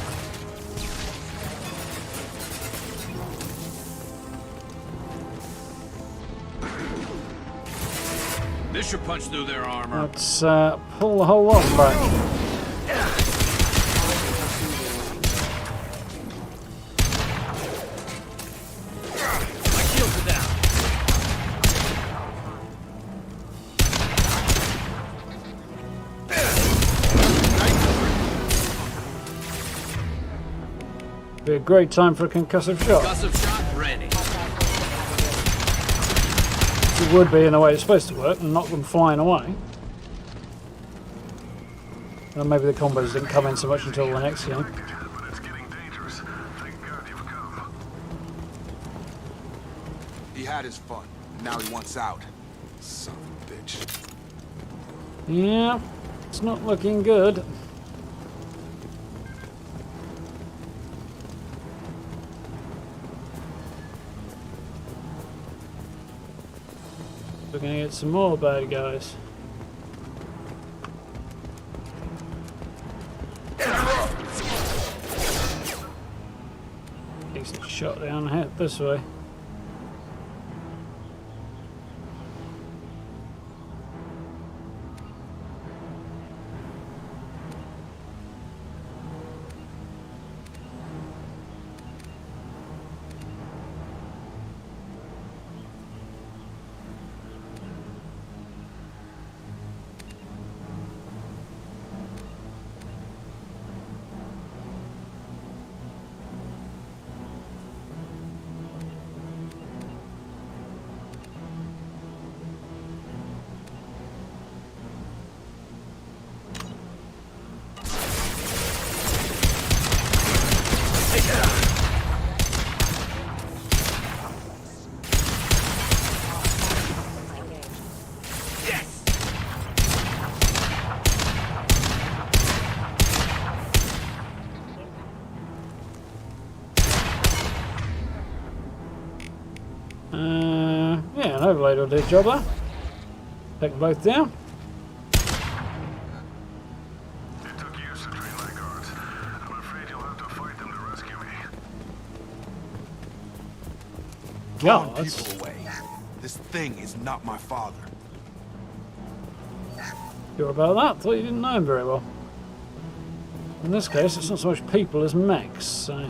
This should punch through their armor. Let's pull the whole lot back. Be a great time for a concussive shot. Concussive shot ready. It would be in the way it's supposed to work and knock them flying away. Well, maybe the combos didn't come in so much until the next game. He had his fun. Now he wants out. Son of a bitch. Yeah, it's not looking good. We're gonna get some more bad guys. Decent shot down the head this way. Yeah, an overload will do the job there. Take them both down. It took years to train my guards. I'm afraid you'll have to fight them to rescue me. Blowing people away. This thing is not my father. Sure about that? Thought you didn't know him very well. In this case, it's not so much people as mechs, so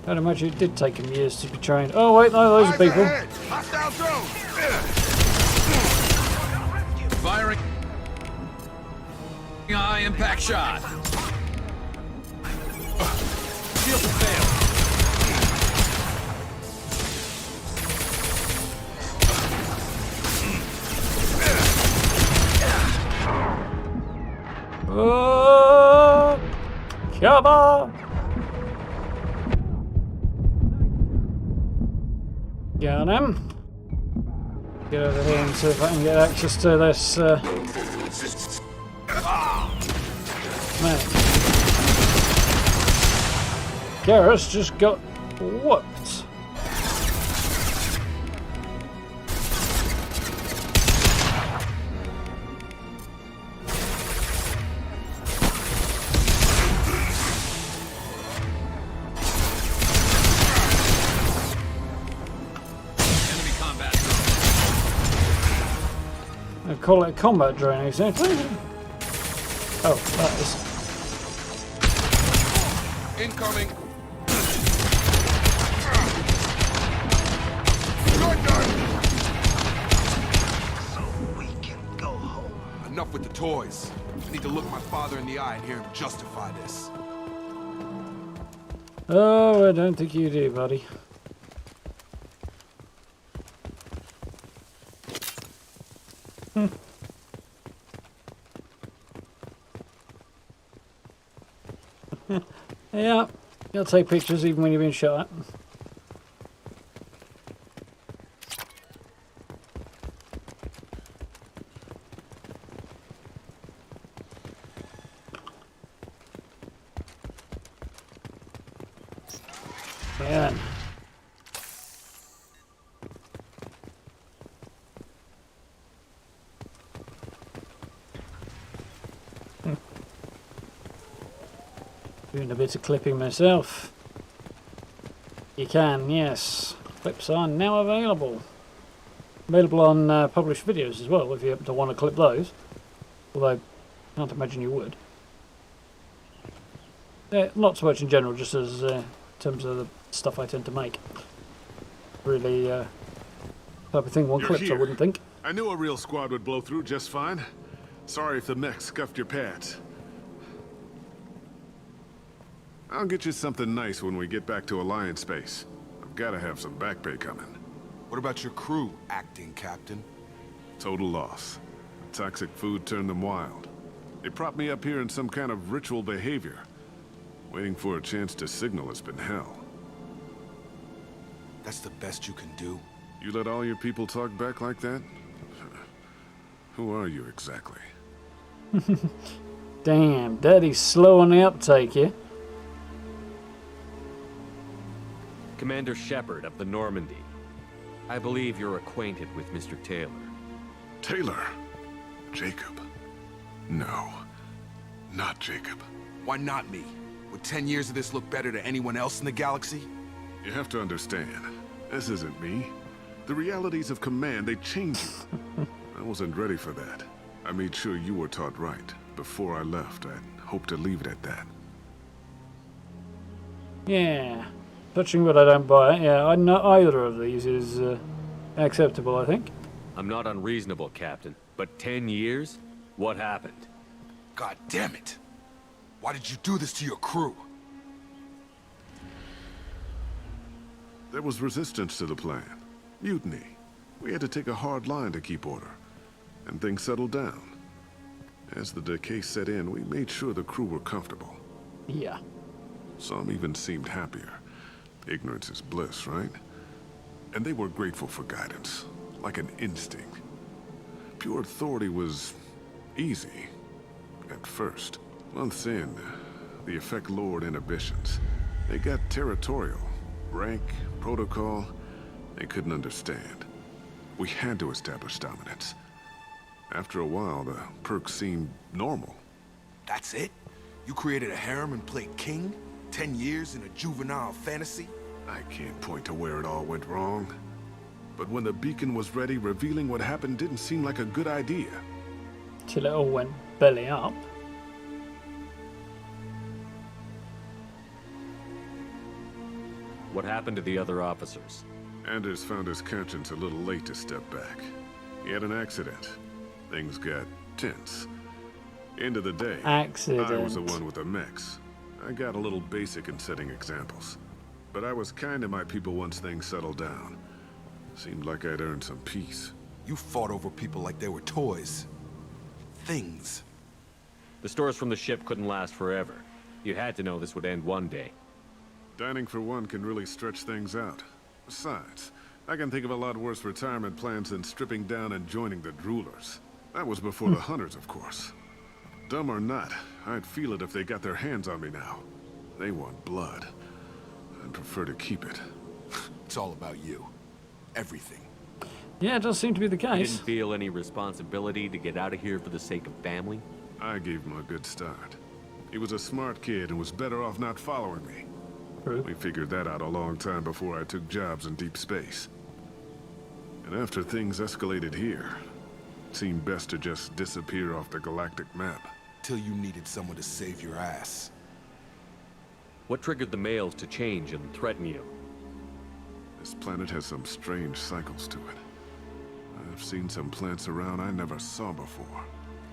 I'd imagine it did take him years to be trained. Oh wait, no, those are people. Hostile drone! Firing. High impact shot. Shield failed. Oh, come on! Got him. Get over here and see if I can get access to this. Man. Garrus just got whooped. I call it a combat drone, exactly. Oh, that is. Incoming. So we can go home. Enough with the toys. I need to look my father in the eye and hear him justify this. Oh, I don't think you do, buddy. Yeah, you'll take pictures even when you're being shot at. Yeah. Doing a bit of clipping myself. You can, yes. Clips are now available. Available on published videos as well, if you happen to want to clip those. Although, I can't imagine you would. Not so much in general, just as in terms of the stuff I tend to make. Really, type of thing one clips, I wouldn't think. I knew a real squad would blow through just fine. Sorry if the mech scuffed your pads. I'll get you something nice when we get back to Alliance space. I've got to have some back pay coming. What about your crew, acting captain? Total loss. Toxic food turned them wild. They propped me up here in some kind of ritual behavior. Waiting for a chance to signal has been hell. That's the best you can do? You let all your people talk back like that? Who are you exactly? Damn, Daddy's slow on the uptake, yeah? Commander Shepard of the Normandy. I believe you're acquainted with Mr. Taylor. Taylor? Jacob? No. Not Jacob. Why not me? Would 10 years of this look better to anyone else in the galaxy? You have to understand, this isn't me. The realities of command, they change you. I wasn't ready for that. I made sure you were taught right. Before I left, I'd hoped to leave it at that. Yeah. Touching but I don't buy it. Yeah, not either of these is acceptable, I think. I'm not unreasonable, Captain. But 10 years? What happened? God damn it! Why did you do this to your crew? There was resistance to the plan. Mutiny. We had to take a hard line to keep order. And things settled down. As the decay set in, we made sure the crew were comfortable. Yeah. Some even seemed happier. Ignorance is bliss, right? And they were grateful for guidance, like an instinct. Pure authority was easy, at first. Months in, the effect lowered inhibitions. They got territorial. Rank, protocol, they couldn't understand. We had to establish dominance. After a while, the perks seemed normal. That's it? You created a harem and played king? 10 years in a juvenile fantasy? I can't point to where it all went wrong. But when the beacon was ready, revealing what happened didn't seem like a good idea. Till it all went belly up. What happened to the other officers? Anders found his conscience a little late to step back. He had an accident. Things got tense. End of the day, Accident. I was the one with the mechs. I got a little basic in setting examples. But I was kind to my people once things settled down. Seemed like I'd earned some peace. You fought over people like they were toys. Things. The stores from the ship couldn't last forever. You had to know this would end one day. Dining for one can really stretch things out. Besides, I can think of a lot worse retirement plans than stripping down and joining the droolers. That was before the hunters, of course. Dumb or not, I'd feel it if they got their hands on me now. They want blood. I'd prefer to keep it. It's all about you. Everything. Yeah, it does seem to be the You case. didn't feel any responsibility to get out of here for the sake of family? I gave him a good start. He was a smart kid and was better off not following me. True. We figured that out a long time before I took jobs in deep space. And after things escalated here, it seemed best to just disappear off the galactic map. Till you needed someone to save your ass. What triggered the males to change and threaten you? This planet has some strange cycles to it. I've seen some plants around I never saw before.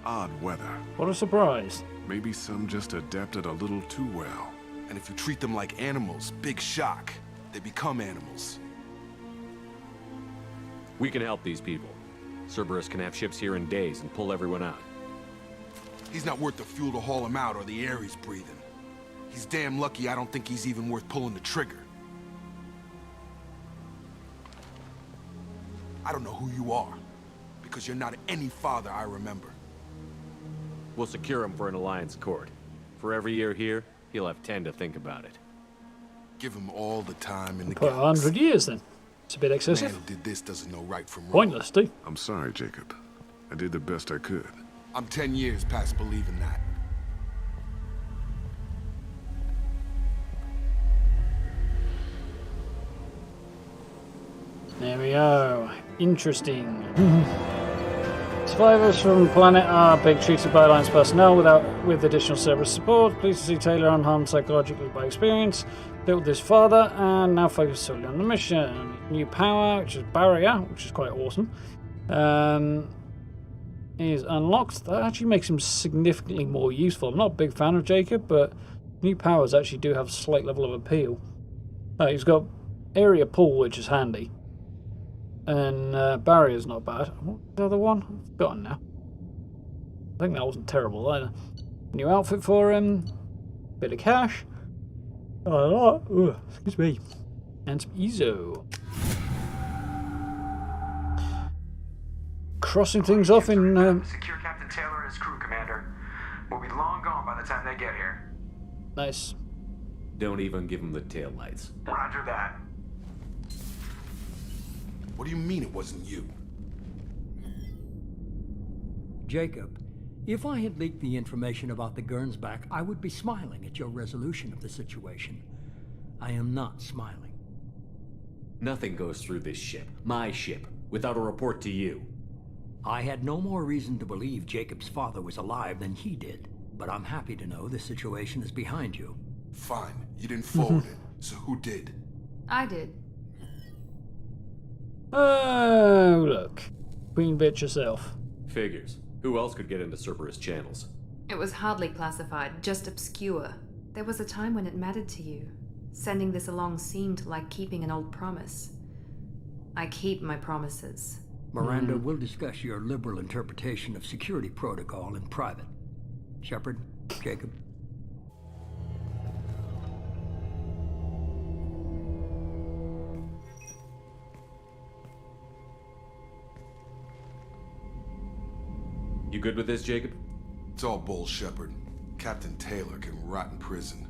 Odd weather. What a surprise. Maybe some just adapted a little too well. And if you treat them like animals, big shock. They become animals. We can help these people. Cerberus can have ships here in days and pull everyone out. He's not worth the fuel to haul him out or the air he's breathing. He's damn lucky I don't think he's even worth pulling the trigger. I don't know who you are, because you're not any father I remember. We'll secure him for an Alliance court. For every year here, he'll have 10 to think about it. Give him all the time in the Put 100 years then. It's a bit Man excessive. who did this doesn't know right from wrong. Pointless, too. I'm sorry, Jacob. I did the best I could. I'm 10 years past believing that. There we go. Interesting. Survivors from the planet are being treated by Alliance personnel with additional Cerberus support. Pleased to see Taylor unharmed psychologically by experience. Built this father and now focus solely on the mission. New power, which is barrier, which is quite awesome. Is unlocked. That actually makes him significantly more useful. I'm not a big fan of Jacob, but new powers actually do have a slight level of appeal. He's got area pull, which is handy. And barrier's not bad. What's the other one? I've forgotten now. I think that wasn't terrible either. New outfit for him. Bit of cash. Excuse me. And some Ezo. Crossing things off in... Secure Captain Taylor and his crew, Commander. We'll be long gone by the time they get here. Nice. Don't even give him the taillights. Roger that. What do you mean it wasn't you? Jacob, if I had leaked the information about the Gernsback, I would be smiling at your resolution of the situation. I am not smiling. Nothing goes through this ship, my ship, without a report to you. I had no more reason to believe Jacob's father was alive than he did, but I'm happy to know the situation is behind you. Fine, you didn't forward it, so who did? I did. Oh, look. Queen bitch herself. Figures. Who else could get into Cerberus channels? It was hardly classified, just obscure. There was a time when it mattered to you. Sending this along seemed like keeping an old promise. I keep my promises. Miranda, we'll discuss your liberal interpretation of security protocol in private. Shepard, Jacob. You good with this, Jacob? It's all bull, Shepard. Captain Taylor can rot in prison.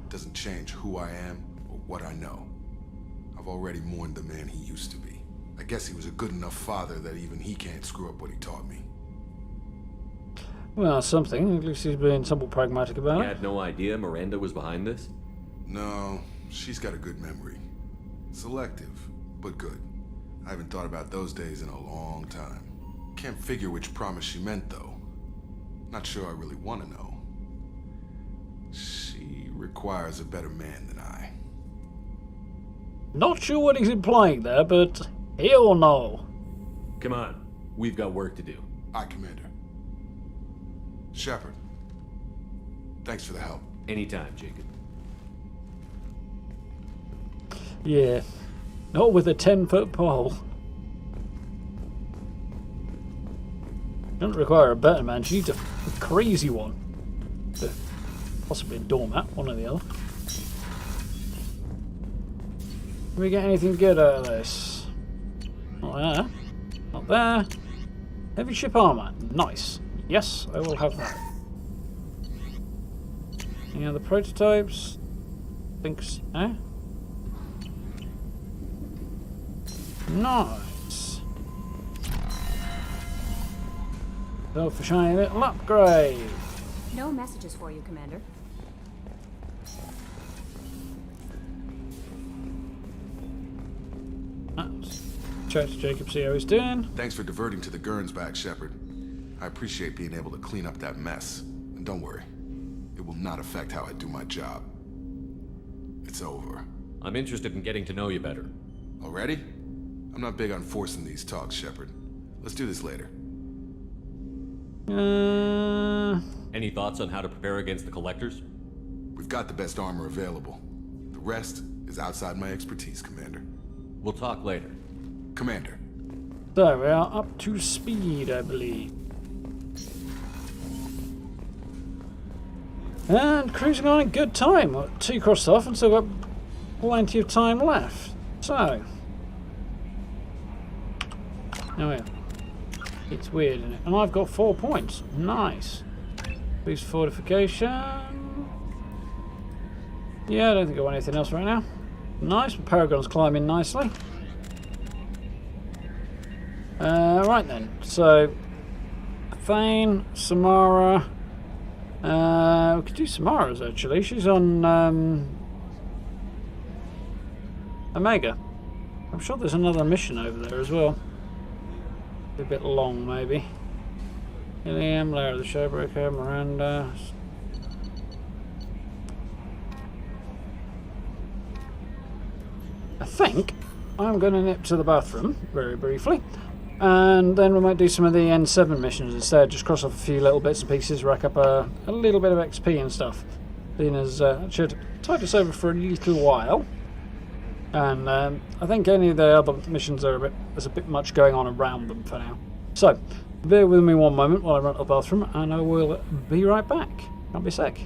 Doesn't change who I am or what I know. I've already mourned the man he used to be. I guess he was a good enough father that even he can't screw up what he taught me. Well, something. At least he's been somewhat pragmatic about You it. had no idea Miranda was behind this? No, she's got a good memory. Selective, but good. I haven't thought about those days in a long time. Can't figure which promise she meant, though. Not sure I really want to know. She requires a better man than I. Not sure what he's implying there, but he'll know. Come on. We've got work to do. Aye, Commander. Shepard, Thanks for the help. Anytime, Jacob. Yeah. Not with a 10-foot pole. Doesn't require a better man, she needs a crazy one. Possibly a doormat, one or the other. Can we get anything good out of this? Not there. Not there. Heavy ship armor. Nice. Yes, I will have that. Any other prototypes? Think so. Eh? Nice. So for shiny little upgrade. No messages for you, Commander. Chat to Jacob, see how he's doing. Thanks for diverting to the Gurns back, Shepard. I appreciate being able to clean up that mess. And don't worry, it will not affect how I do my job. It's over. I'm interested in getting to know you better. Already? I'm not big on forcing these talks, Shepard. Let's do this later. Any thoughts on how to prepare against the Collectors? We've got the best armor available. The rest is outside my expertise, Commander. We'll talk later. Commander. So we are up to speed, I believe. And cruising on in good time. Got 2 crossed off and still got plenty of time left. So. Oh yeah. It's weird, isn't it? And I've got 4 points. Nice. Boost fortification. Yeah, I don't think I want anything else right now. Nice. My Paragon's climbing nicely. Right then. So, Thane, Samara. We could do Samara's actually. She's on Omega. I'm sure there's another mission over there as well. A bit long, maybe. Iliam, Lair of the Showbreaker, Miranda. I think I'm going to nip to the bathroom very briefly, and then we might do some of the N7 missions instead. Just cross off a few little bits and pieces, rack up a little bit of XP and stuff. Seeing as I should tide us over for a little while. And I think any of the other missions are there's a bit much going on around them for now. So, bear with me one moment while I run to the bathroom, and I will be right back. Can't be a sec.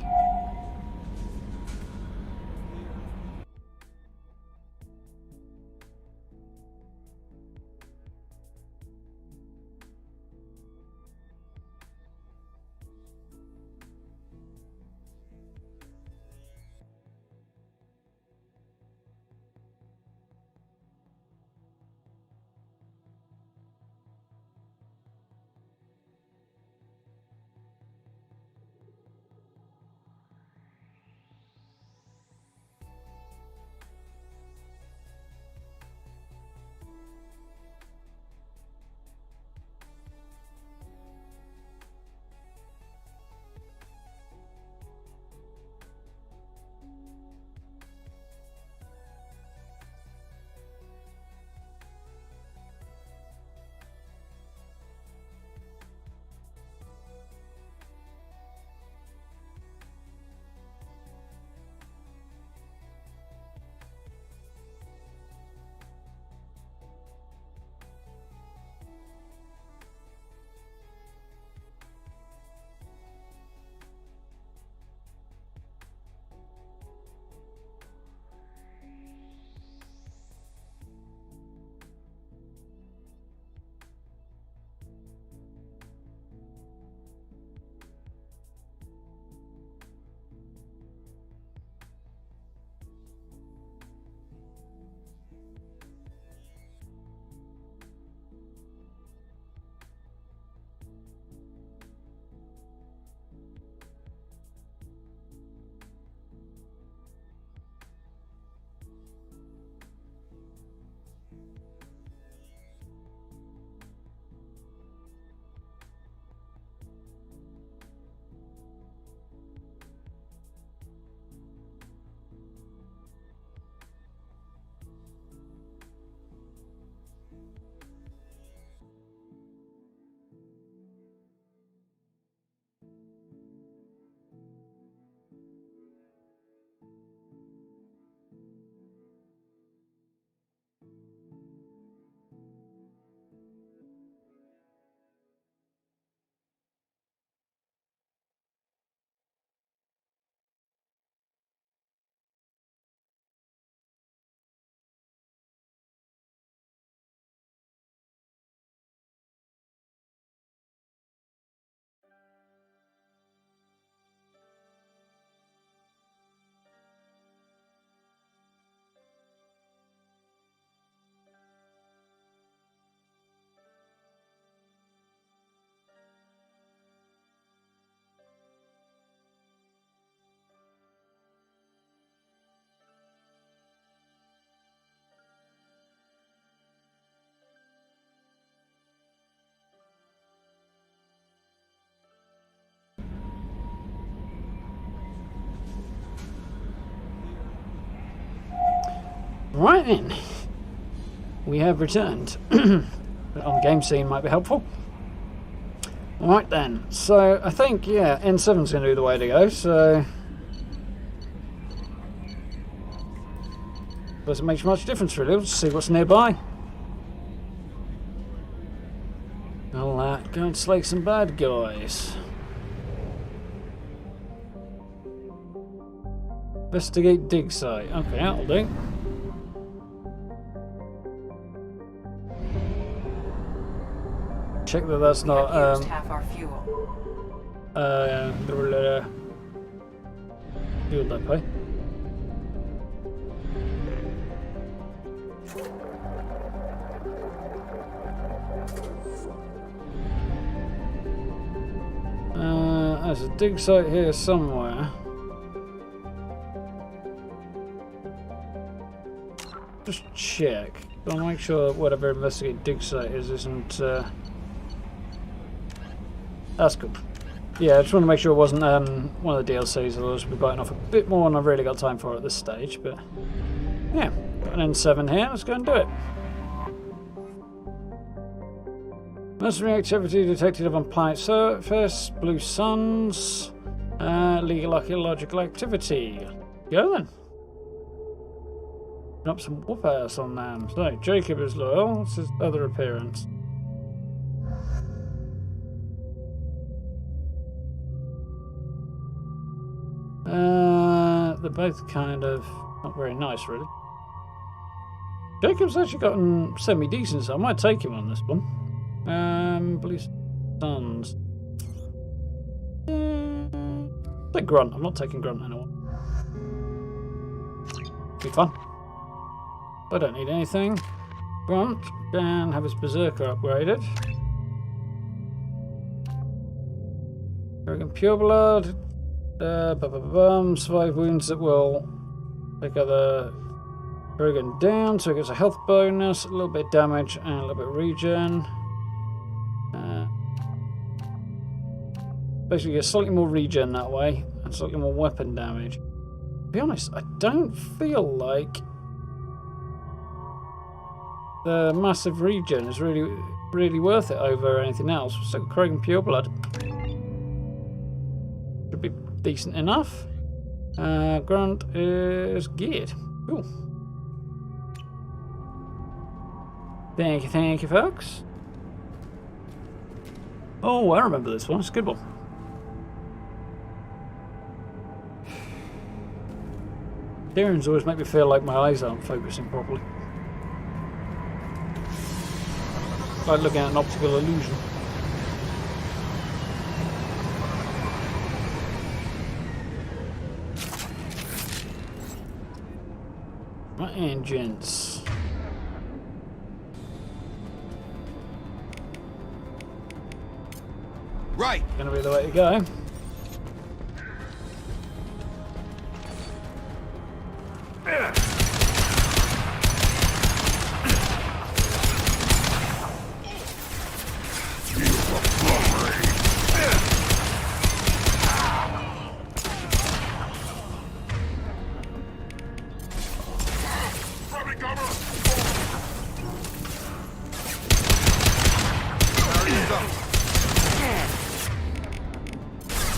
Right then. We have returned. On the game scene might be helpful. Right then. So I think, yeah, N7's going to be the way to go. So doesn't make much difference really. Let's see what's nearby. I'll go and slay some bad guys. Investigate dig site. Okay, that'll do. Check that that's not half our fuel. Fuel depot. There's a dig site here somewhere. Just check. I'll make sure whatever investigate dig site is isn't. That's good. Yeah, I just want to make sure it wasn't one of the DLCs. I'll just be biting off a bit more than I've really got time for at this stage. But yeah, got an N7 here. Let's go and do it. Mercenary activity detected on planet surface, blue suns, legal archaeological activity. Go then. Up some whoop ass on them. So, Jacob is loyal. What's his other appearance? They're both kind of not very nice, really. Jacob's actually gotten semi-decent, so I might take him on this one. Blue Suns. Take Grunt. I'm not taking Grunt anymore. Be fun. I don't need anything. Grunt can have his Berserker upgraded. Dragon Pureblood. Survive wounds that will take other Dragon down, so it gets a health bonus, a little bit of damage, and a little bit of regen. Basically, get slightly more regen that way, and slightly more weapon damage. To be honest, I don't feel like the massive regen is really worth it over anything else. So Dragon Pureblood should be decent enough. Grunt is geared. Cool. Thank you, folks. Oh, I remember this one. It's a good one. Steering's always make me feel like my eyes aren't focusing properly. Like looking at an optical illusion. Right, engines. Right. Gonna be the way to go.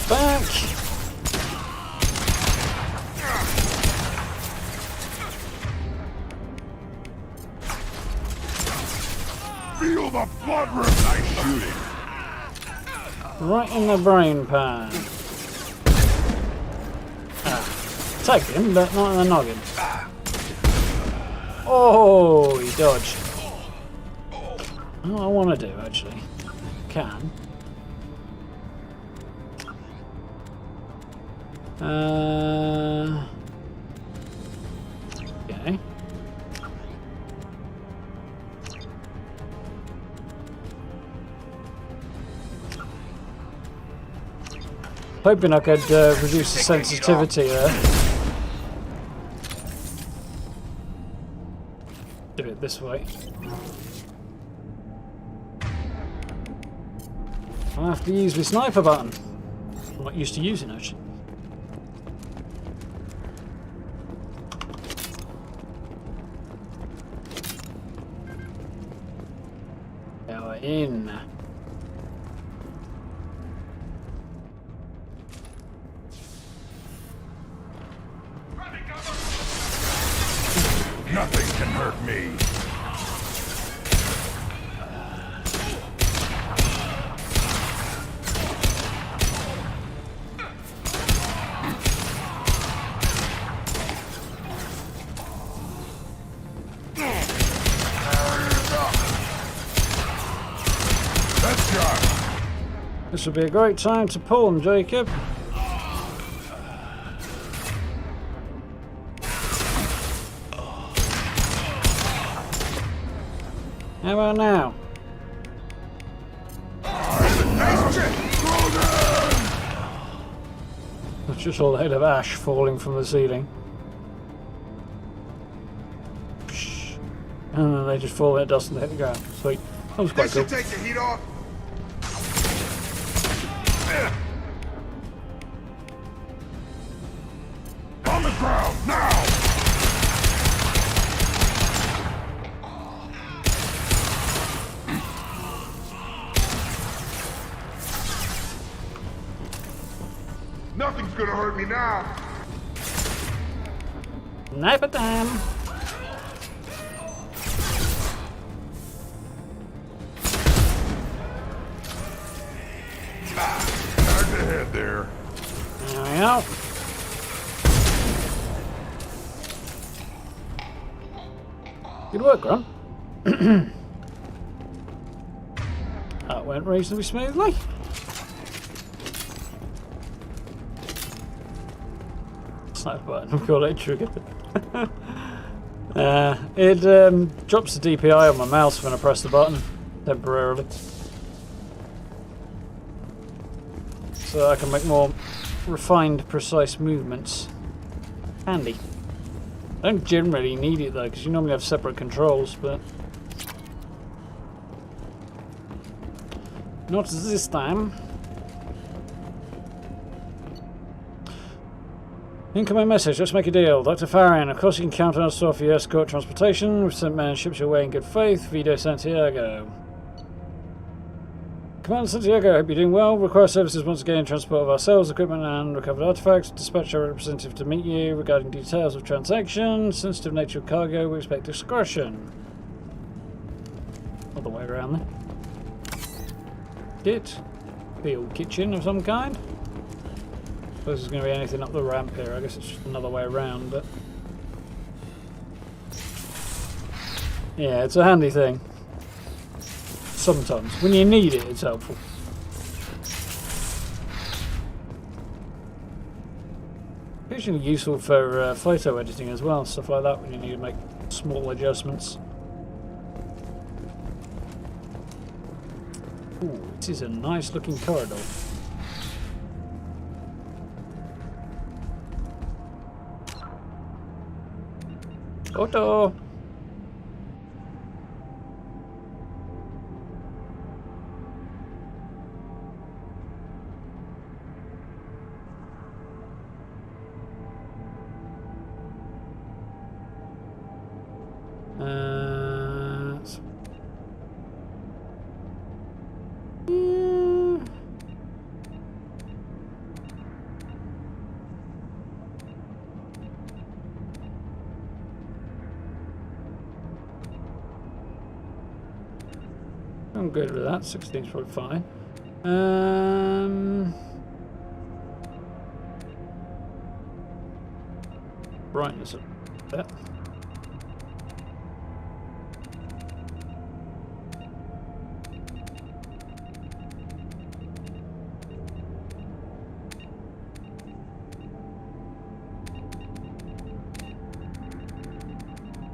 Back. Feel the blood rip. Nice shooting. Right in the brain pan. Take him, but not in the noggin. Oh, he dodged. What I want to do, actually. Can. Okay. Hoping I could reduce the sensitivity there. Do it this way. I'll have to use my sniper button. I'm not used to using it, actually. in. Nothing can hurt me. This would be a great time to pawn, Jacob. How about now? That's just all a head of ash falling from the ceiling. And then they just fall in dust and hit the ground. Sweet. That was quite cool. Take the heat off. On the ground, now! Nothing's gonna hurt me now. Sniper time! Hard to head there. There we go. Good work, Ron. That went reasonably smoothly. Sniper button, we've got it triggered. It drops the DPI on my mouse when I press the button temporarily. So I can make more refined, precise movements. Handy. I don't generally need it though, because you normally have separate controls, but not this time. Incoming message, let's make a deal. Dr. Saren, of course you can count on us for your escort transportation. We've sent men and ships your way in good faith. Vito Santiago. Commander Santiago, I hope you're doing well. Require services once again in transport of ourselves, equipment and recovered artifacts. Dispatch our representative to meet you regarding details of transaction. Sensitive nature of cargo, we expect discretion. Other way around there. Kit. Field kitchen of some kind. Suppose there's going to be anything up the ramp here. I guess it's just another way around, but yeah, it's a handy thing. Sometimes. When you need it, it's helpful. Usually useful for photo editing as well, stuff like that when you need to make small adjustments. Ooh, this is a nice looking corridor. Auto! I'm good with that. 16's probably fine. Brightness a bit.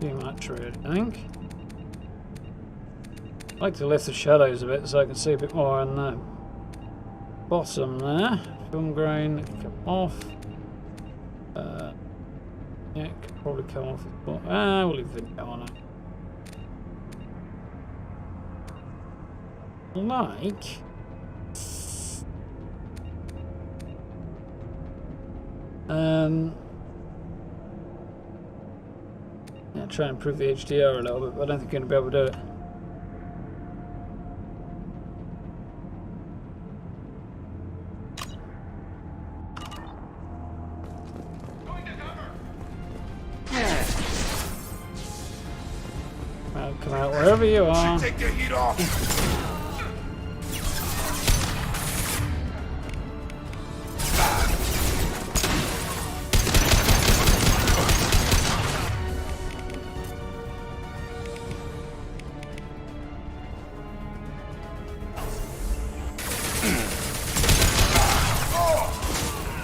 Too much, really, I think. I like to lift the shadows a bit so I can see a bit more on the bottom there. Film grain, it can come off. Yeah, it could probably come off. We'll leave the video on it. Like. Yeah, try and improve the HDR a little bit, but I don't think you're going to be able to do it. Well, wherever you are. Take the heat off.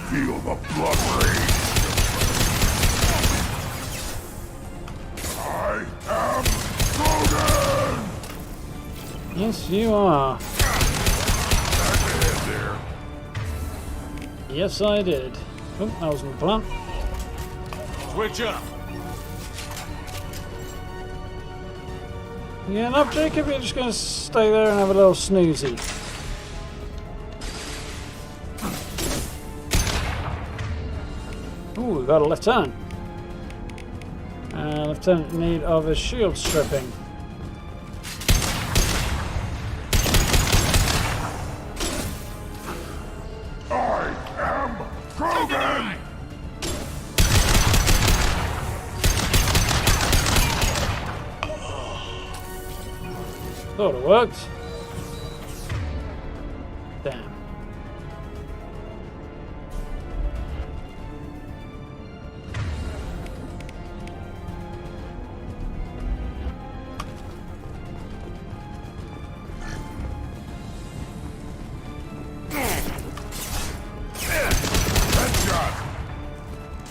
Feel the blood rage. I am Krogan! Yes, you are. There. Yes, I did. Oh, that wasn't the plan. Switch up. Yeah, no, Jacob, you're just going to stay there and have a little snoozy. Ooh, we got a lieutenant. Lieutenant in need of a shield stripping. I am Krogan! Thought it worked. Damn.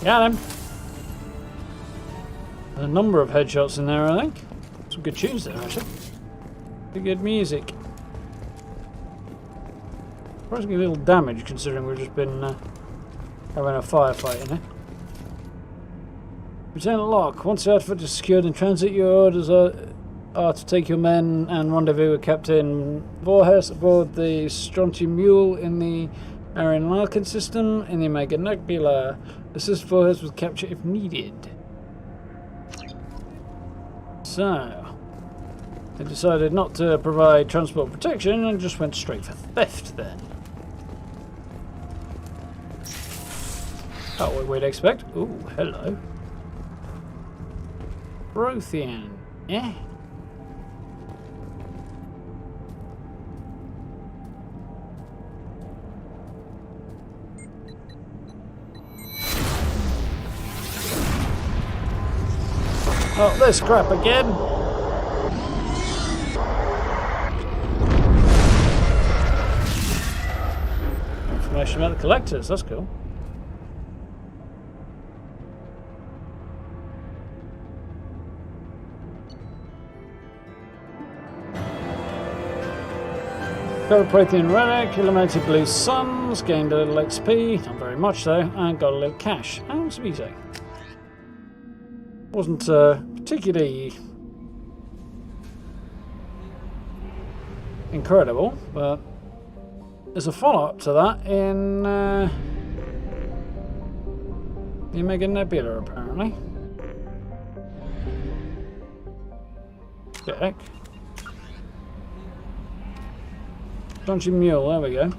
Got him. A number of headshots in there, I think. Some good tunes there, actually. Pretty good music. Surprisingly little damage considering we've just been having a firefight in here. Lieutenant Locke, once the outfit is secured in transit, your orders are to take your men and rendezvous with Captain Voorhees aboard the Strontium Mule in the Arian Larkin system in the Omega Nebula. Assist Voorhees with capture if needed. So, they decided not to provide transport protection and just went straight for theft then. Oh, what we'd expect. Ooh, hello. Prothean, yeah? Oh, this crap again. Information about the collectors, that's cool. Got a Prothean relic, eliminated blue suns, gained a little XP, not very much though, and got a little cash. How sweet. Wasn't particularly incredible, but there's a follow-up to that in the Omega Nebula, apparently. The heck? Strontium Mule, there we go.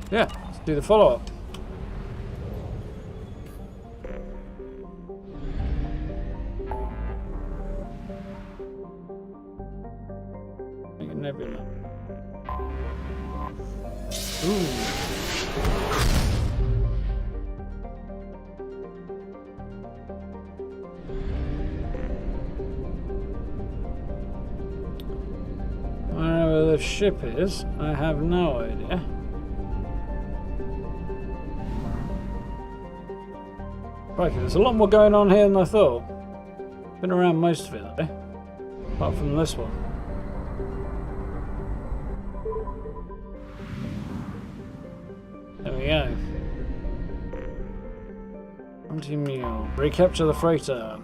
Yeah, let's do the follow-up. Nebula. Ooh. Wherever the ship is, I have no idea. Crikey, there's a lot more going on here than I thought. Been around most of it, though. Apart from this one. There we go. Strontium Mule. Recapture the freighter.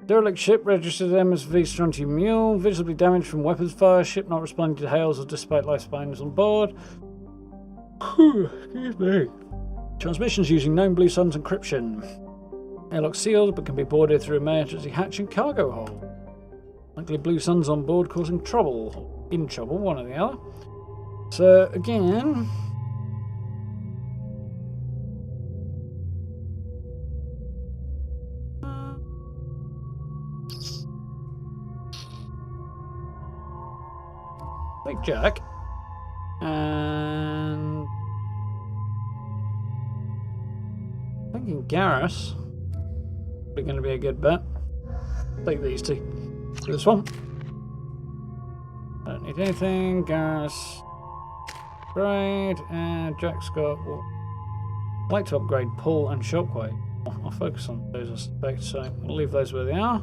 Derelict ship registered MSV Strontium Mule. Visibly damaged from weapons fire. Ship not responding to hails or despite lifespans on board. Excuse me. Transmissions using known blue suns encryption. Airlock sealed but can be boarded through emergency hatch and cargo hold. Likely blue suns on board causing trouble. In trouble, one or the other. So again... Jack. And... I'm thinking Garrus. Probably going to be a good bet. Take these two. This one. Don't need anything. Garrus. Upgrade. And Jack's got... Well, I'd like to upgrade Pull and Shockwave. I'll focus on those, I suspect, so we'll leave those where they are.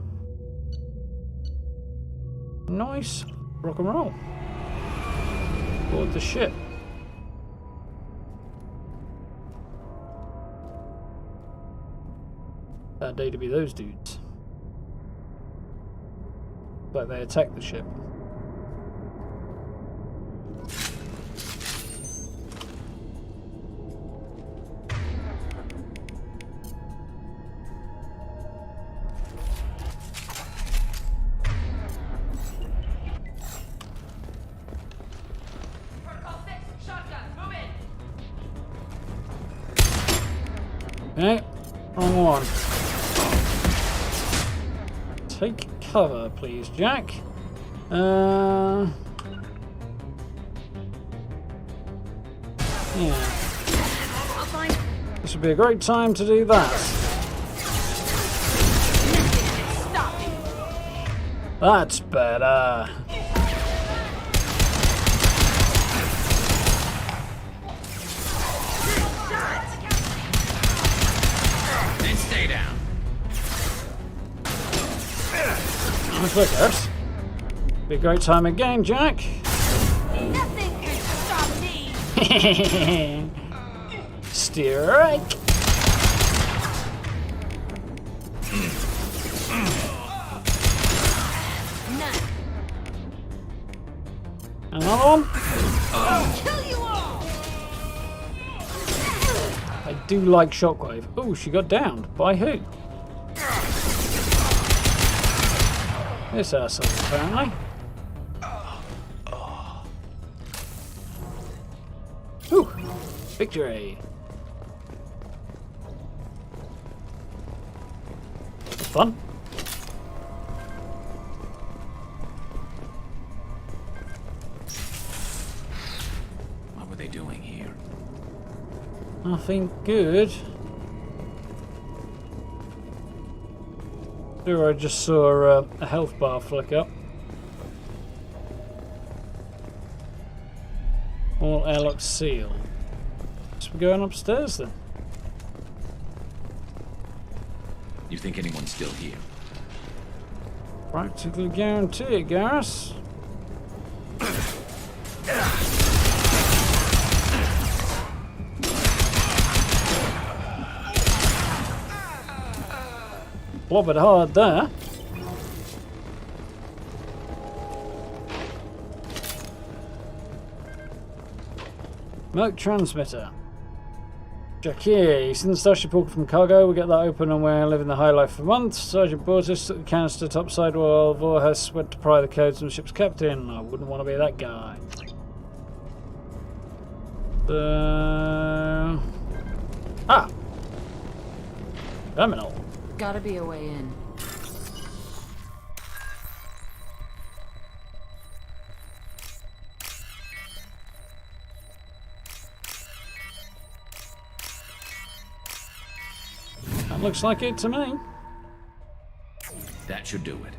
Nice. Rock and roll. Board the ship. Bad day to be those dudes. Like they attacked the ship. Okay, wrong one. Take cover, please, Jack. Yeah. This would be a great time to do that. That's better. Stay down. Nice work, Garrus. Be a great time again, Jack. Nothing can stop me. Strike. None. Another one. I'll kill you all. I do like Shockwave. Oh, she got downed. By who? This asshole, apparently. Whew. Victory. Fun. What were they doing here? Nothing good. Sure, I just saw a health bar flick up. All airlocks sealed. So we're going upstairs then. You think anyone's still here? Practically guarantee it, Garrus. Blob it hard there. Merc transmitter. Jack here. You seen the starship report from cargo? We get that open and we're living the high life for months. Sergeant Bortis took the canister topside while Vorhas went to pry the codes from the ship's captain. I wouldn't want to be that guy. Terminal. Gotta be a way in. That looks like it to me. That should do it.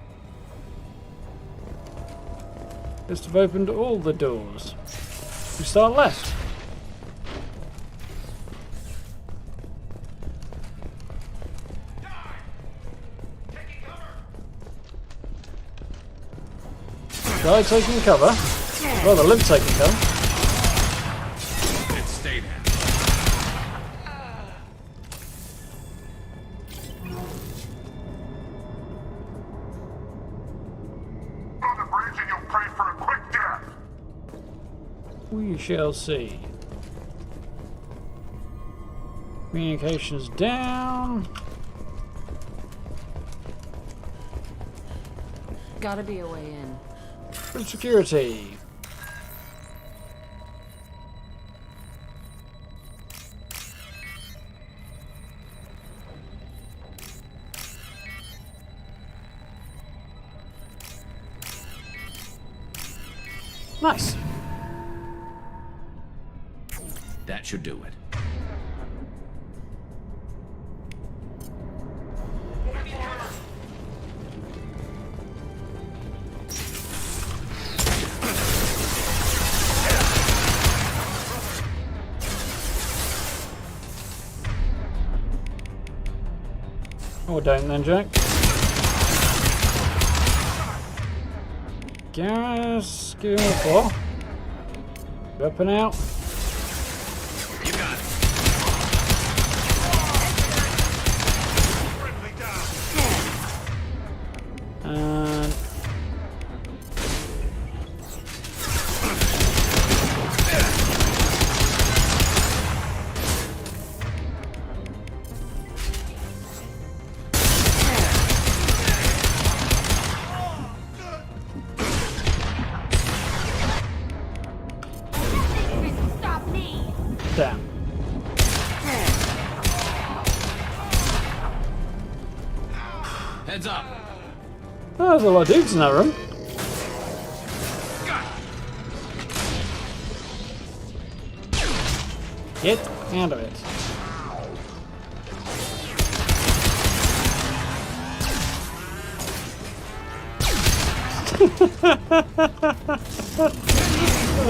Just have opened all the doors. We start left. Guy taking cover. Rather, Liv taking cover. Let's stay there. On the bridge and you'll pray for a quick death. We shall see. Communications down. Gotta be a way in. Good security. Nice. That should do it. Or don't then, Jack. Gas, skill 4. Weapon out. You got it. And damn. Heads up. Oh, there's a lot of dudes in that room. Get out of it.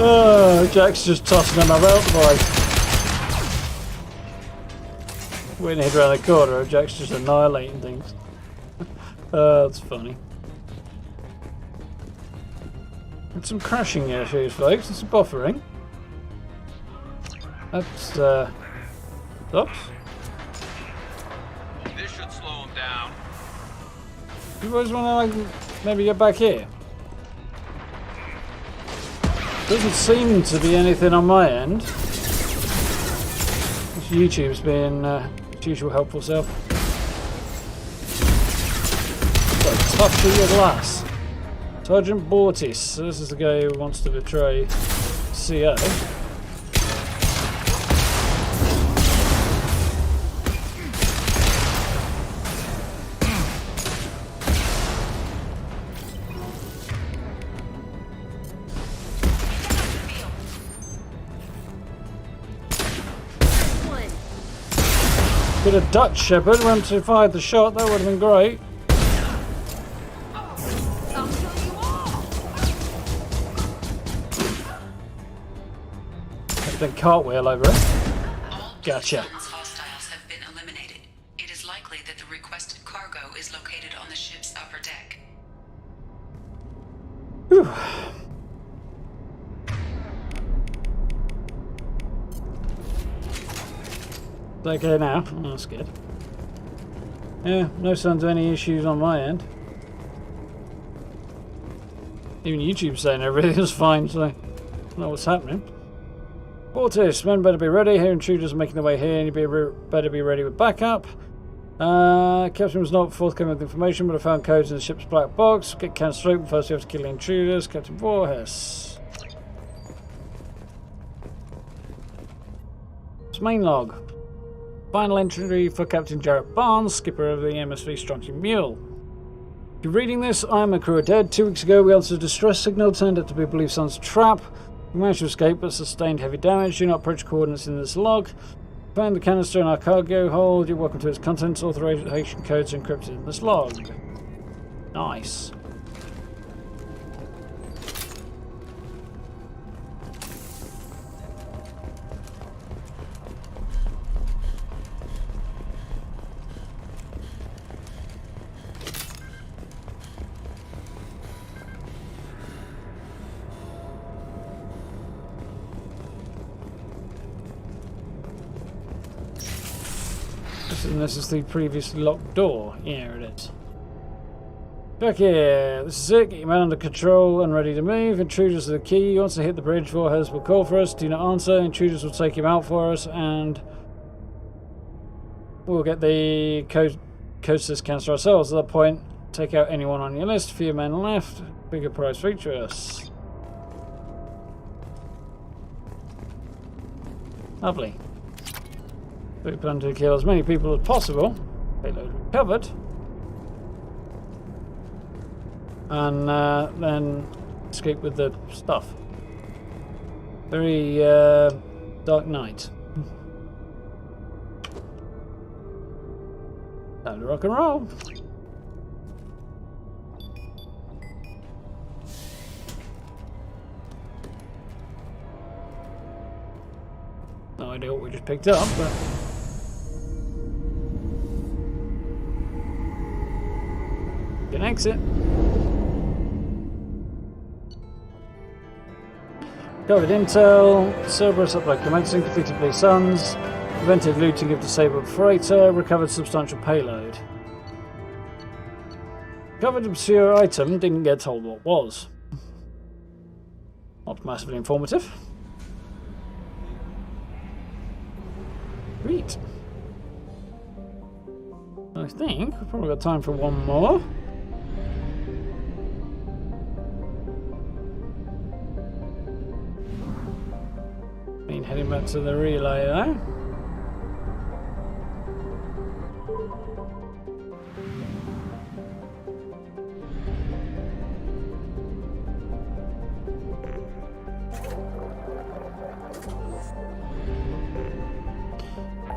Oh, Jack's just tossing them about, boy. When he head around the corner, Jack's just annihilating things. Oh, that's funny. And some crashing issues, folks, and some buffering. That's, sucks. This should slow him down. You guys want to, like, maybe get back here? Doesn't seem to be anything on my end. This YouTube's being its usual helpful self. Got a touch of your glass. Sergeant Bortis. So this is the guy who wants to betray CO. Could have Dutch Shepard once he fired the shot, that would have been great. Then cartwheel over it. Gotcha. Hostiles have been eliminated. It is likely that the requested cargo is located on the ship's upper deck. Whew. Okay now. Oh, that's good. Yeah, no signs of any issues on my end. Even YouTube's saying everything's fine, so I don't know what's happening. Bortis, men better be ready. Here intruders are making their way here, and you better be ready with backup. Captain was not forthcoming with information, but I found codes in the ship's black box. Get canned straight, but first you have to kill the intruders. Captain Voorhis. It's main log. Final entry for Captain Jarrett Barnes, skipper of the MSV Strontium Mule. If you're reading this, I and my crew are dead. 2 weeks ago, we answered a distress signal, turned out to be Belief Sun's trap. We managed to escape, but sustained heavy damage. Do not approach coordinates in this log. Found the canister in our cargo hold. You're welcome to its contents. Authorization codes encrypted in this log. Nice. And this is the previously locked door. Yeah, it is. Back here. This is it. Get your man under control and ready to move. Intruders are the key. Once they hit the bridge, Voorhis will call for us. Do not answer. Intruders will take him out for us, and we'll get the code to this canister ourselves. At that point, take out anyone on your list. Few men left. Bigger prize feature us. Lovely. We plan to kill as many people as possible. Payload recovered. And then escape with the stuff. Very Dark Knight. Time to rock and roll. No idea what we just picked up, but can exit. Covered intel, Cerberus upload commencing, defeated Blue Suns, prevented looting of disabled freighter, recovered substantial payload. Covered obscure item, didn't get told what was. Not massively informative. Sweet. I think we've probably got time for one more. Been heading back to the relay though.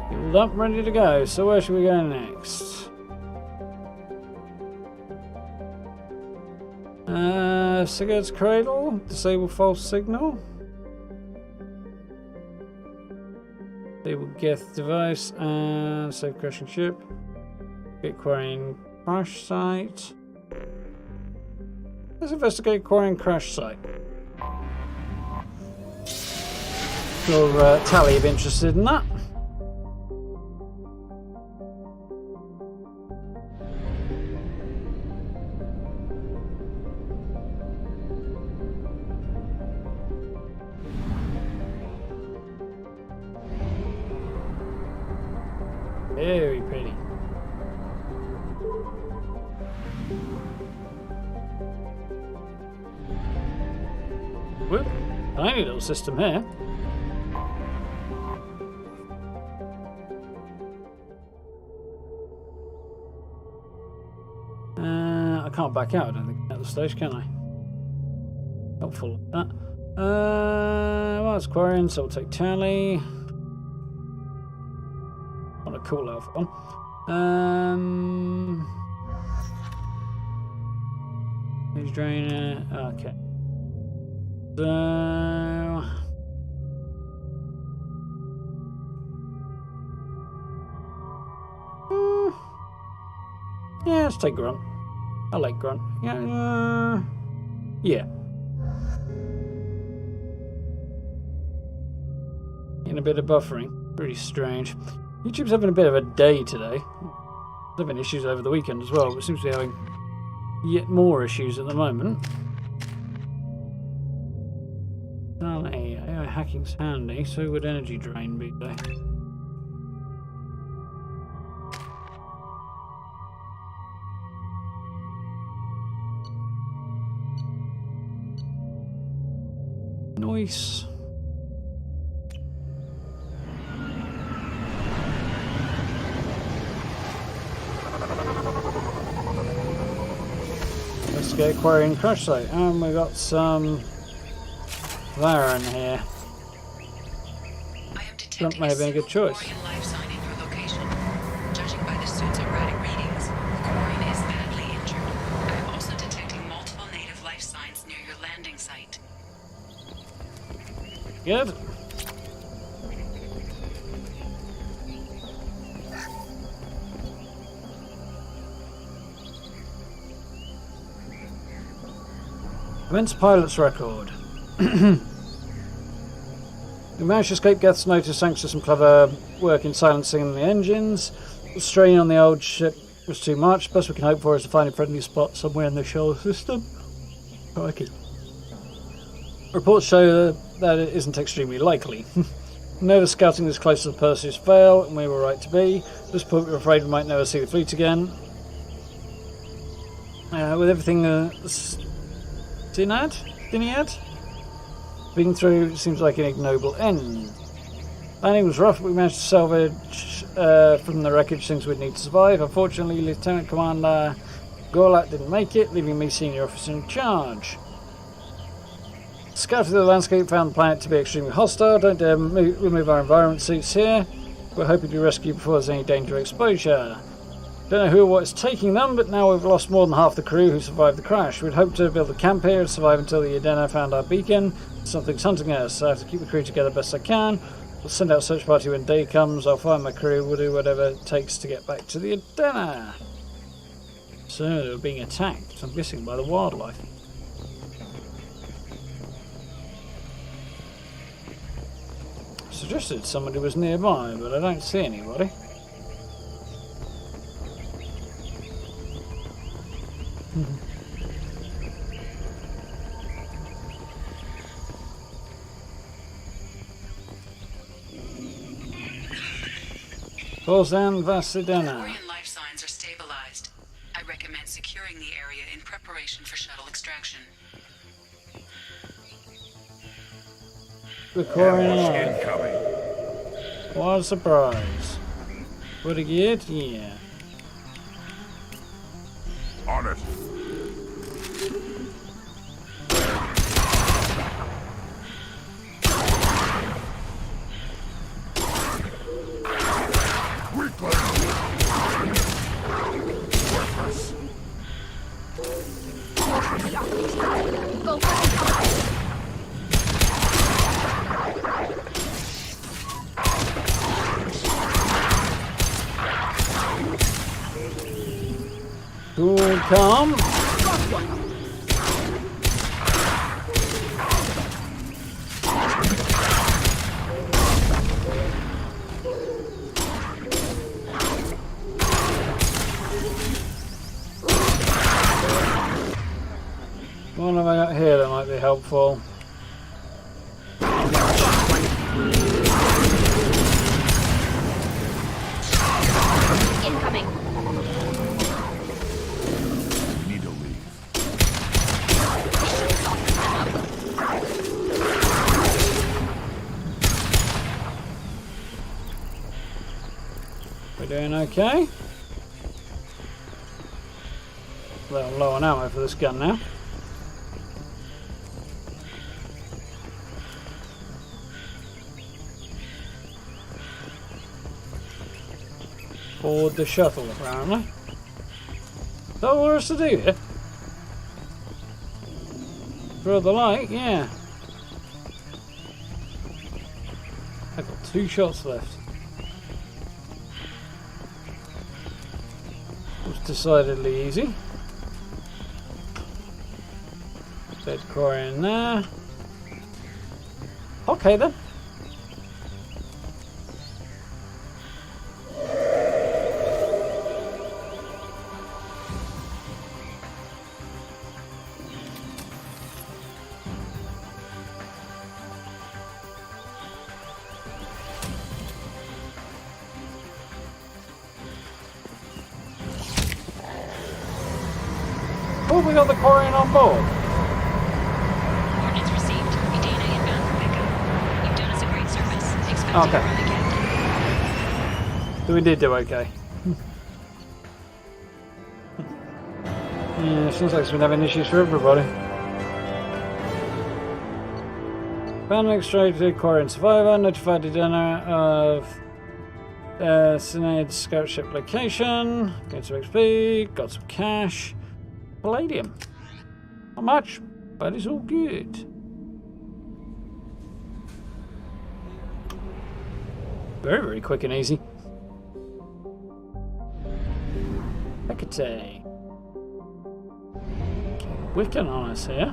Fueled up, ready to go. So where should we go next? Sigurd's Cradle, disable false signal. Disable Geth device and save crashing ship. Get quarrying crash site. Let's investigate quarrying crash site. Sure, Tally would be interested in that. Very pretty. Whoop, tiny little system here. I can't back out, I don't think, at the stage, can I? Helpful that. Well, it's quarrying, so we'll take Tally. Not a cool elf one. He's drainer. Okay. So yeah, let's take Grunt. I like Grunt. Yeah. Yeah. In a bit of buffering. Pretty strange. YouTube's having a bit of a day today. Having issues over the weekend as well, but seems to be having yet more issues at the moment. Oh, hey, AI hacking's handy, so would energy drain be though. Nice. Let's go quarrying crash site, and we got some Varen here. That may have been a good choice. Life sign in your location. Judging by the suit's erratic readings, the Quarian is badly injured. I am also detecting multiple native life signs near your landing site. Good. Commence pilot's record. We managed to escape Geth's notice thanks to some clever work in silencing the engines. The strain on the old ship was too much. Best we can hope for is to find a friendly spot somewhere in the solar system. Crikey. Reports show that it isn't extremely likely. Never scouting this close to the Perseus fail, and we were right to be. At this point, we're afraid we might never see the fleet again. With everything Diniad been through, it seems like an ignoble end. Landing was rough, but we managed to salvage from the wreckage things we'd need to survive. Unfortunately, Lieutenant Commander Gorlat didn't make it, leaving me senior officer in charge. Scouted the landscape, found the planet to be extremely hostile. Don't dare remove our environment suits here. We're hoping to rescue before there's any danger of exposure. Don't know who or what is taking them, but now we've lost more than half the crew who survived the crash. We'd hoped to build a camp here and survive until the Edena found our beacon. Something's hunting us. I have to keep the crew together best I can. We'll send out a search party when day comes. I'll find my crew. We'll do whatever it takes to get back to the Edena. So they're being attacked, I'm guessing, by the wildlife. Suggested somebody was nearby, but I don't see anybody. Bozan Vasidena. Quarian life signs are stabilized. I recommend securing the area in preparation for shuttle extraction. The Quarian incoming. What a surprise. What a get? Yeah. On it. Who will come? What have I got here that might be helpful? Incoming. Need to leave. We're doing okay. A little low on ammo for this gun now. Board the shuttle, apparently. Is that all there is to do here? Throw the light, yeah. I've got 2 shots left. It was decidedly easy. Dead quarry in there. Okay then. Oh, we got the Quarian on board. Coordinates received. Edena inbound for pickup. You've done us a great service. Expect to Okay. run again. So we did do okay. Yeah, seems like it's been having issues for everybody. Found an extracted Quarian survivor, notified Edena of Synade's scout ship location, gained some XP, got some cash. Palladium. Not much, but it's all good. Very, very quick and easy. Hecate. Wiccan on us here.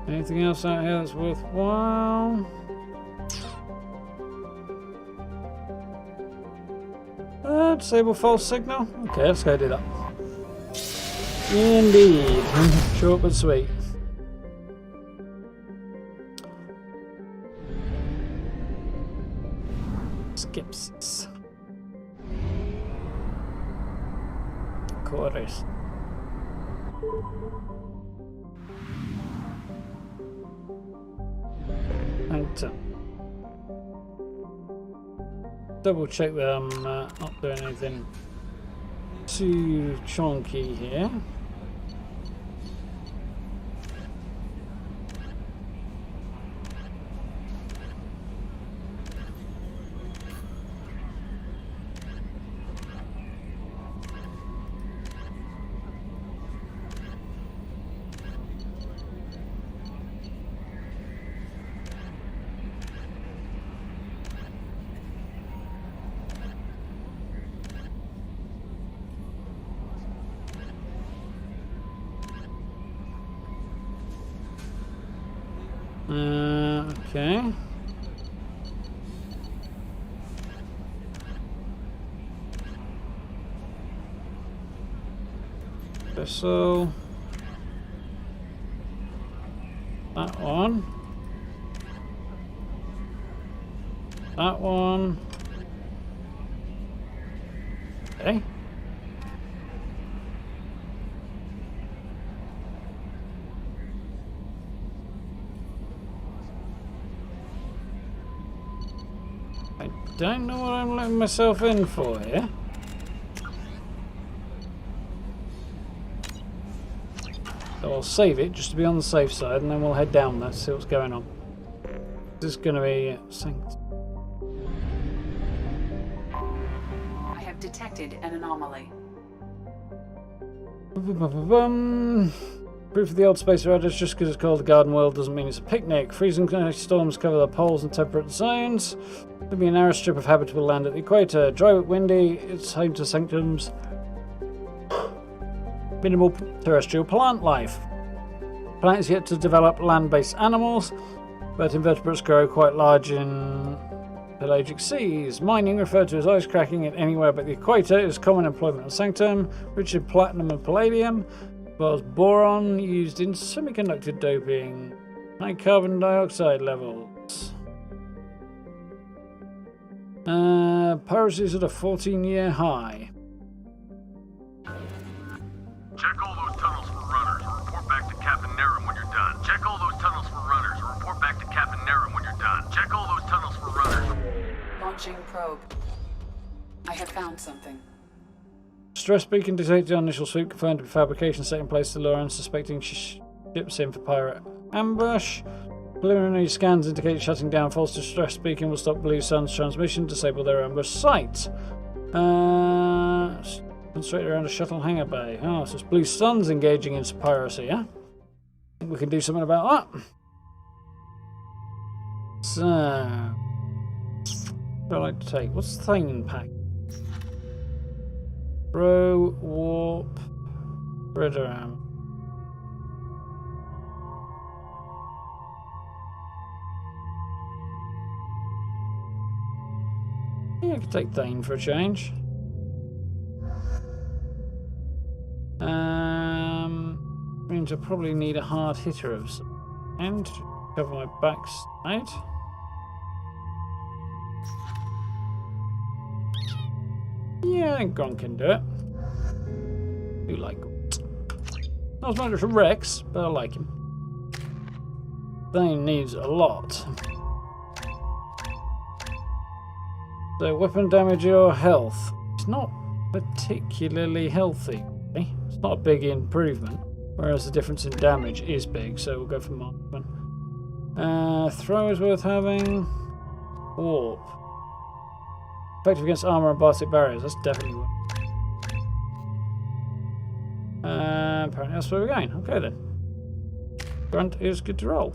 Anything else out here that's worthwhile? Disable false signal? Okay, let's go do that. Indeed. Short but sweet. Skips. Quarters. sector. Double check that I'm not doing anything too chonky here. Okay. Vessel. That one. That one. Okay. Don't know what I'm letting myself in for here. So I'll save it just to be on the safe side, and then we'll head down there to see what's going on. This is going to be synced. I have detected an anomaly. Proof of the old space radius, just because it's called the Garden World doesn't mean it's a picnic. Freezing storms cover the poles and temperate zones. There'll be a narrow strip of habitable land at the equator. Dry but windy, it's home to sanctums. Minimal terrestrial plant life. Planet is yet to develop land-based animals, but invertebrates grow quite large in pelagic seas. Mining, referred to as ice cracking at anywhere but the equator, is common employment on Sanctum, rich in platinum and palladium, as well as boron used in semiconductor doping. High carbon dioxide levels. Piracy is at a 14-year high. Check all those tunnels for runners and report back to Captain Nerum when you're done. Check all those tunnels for runners and report back to Captain Nerum when you're done. Check all those tunnels for runners. Launching probe. I have found something. Stress beacon detected on initial sweep, confirmed to be fabrication set in place to lure unsuspecting ships in for pirate ambush. Preliminary scans indicate shutting down false distress beacon will stop Blue Sun's transmission, disable their ambush site. Straight around a shuttle hangar bay. Oh, so it's Blue Sun's engaging in piracy, yeah? Think we can do something about that. So, what do I like to take? What's the thing pack? Throw, warp, spreader arm. Yeah, I could take Thane for a change. Means I probably need a hard hitter of some kind to cover my backside. Yeah, I think Gron can do it. I do like Gron. Not as much as Rex, but I like him. Thane needs a lot. So, weapon damage or health. It's not particularly healthy. It's not a big improvement, whereas the difference in damage is big, so we'll go for marksman. Throw is worth having. Warp. Effective against armor and Bartic barriers, that's definitely worth. Apparently that's where we're going. Okay then. Grunt is good to roll.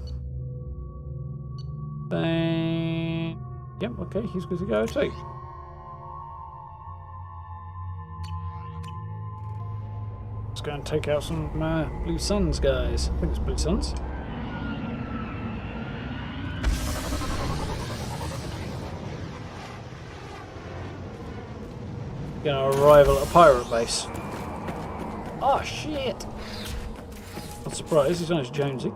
Then, yep, okay, he's good to go too. Let's go and take out some Blue Suns guys. I think it's Blue Suns. Gonna arrival at a pirate base. Oh shit! Not surprised, he's on his Jonesy.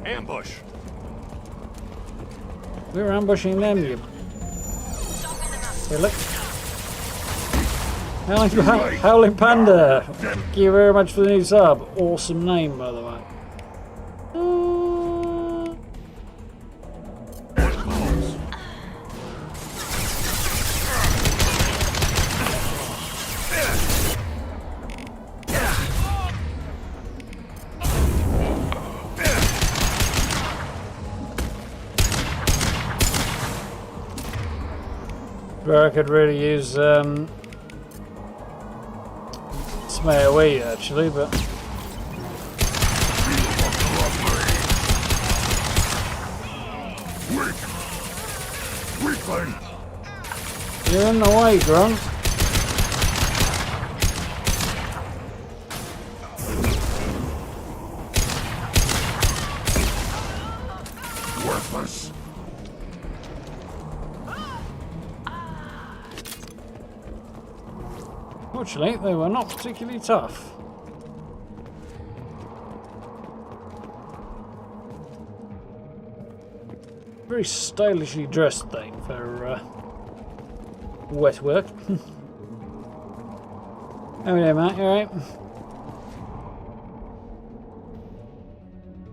Ambush! We're ambushing them, you. Hey, look. Howling Panda. Thank you very much for the new sub. Awesome name, by the way. Where I could really use some AoE actually, but Weakling! You're in the way, Grunt. Worthless! Fortunately, they were not particularly tough. Very stylishly dressed thing for wet work. How are you, Matt? You alright?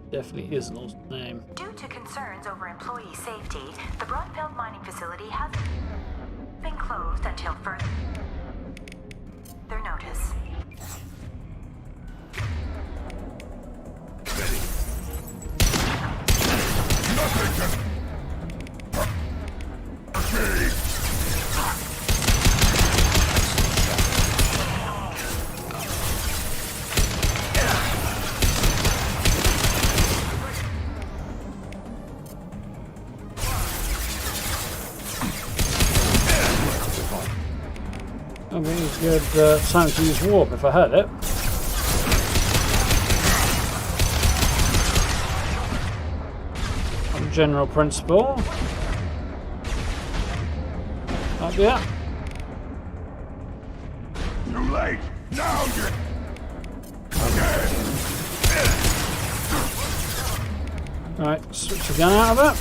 Definitely is an awesome name. Due to concerns over employee safety, the Broadfield mining facility has been closed until further notice. I mean, it's good time to use warp if I had it. On general principle. Might be that. Too late! Now you're... Okay! Alright, switch the gun out of it.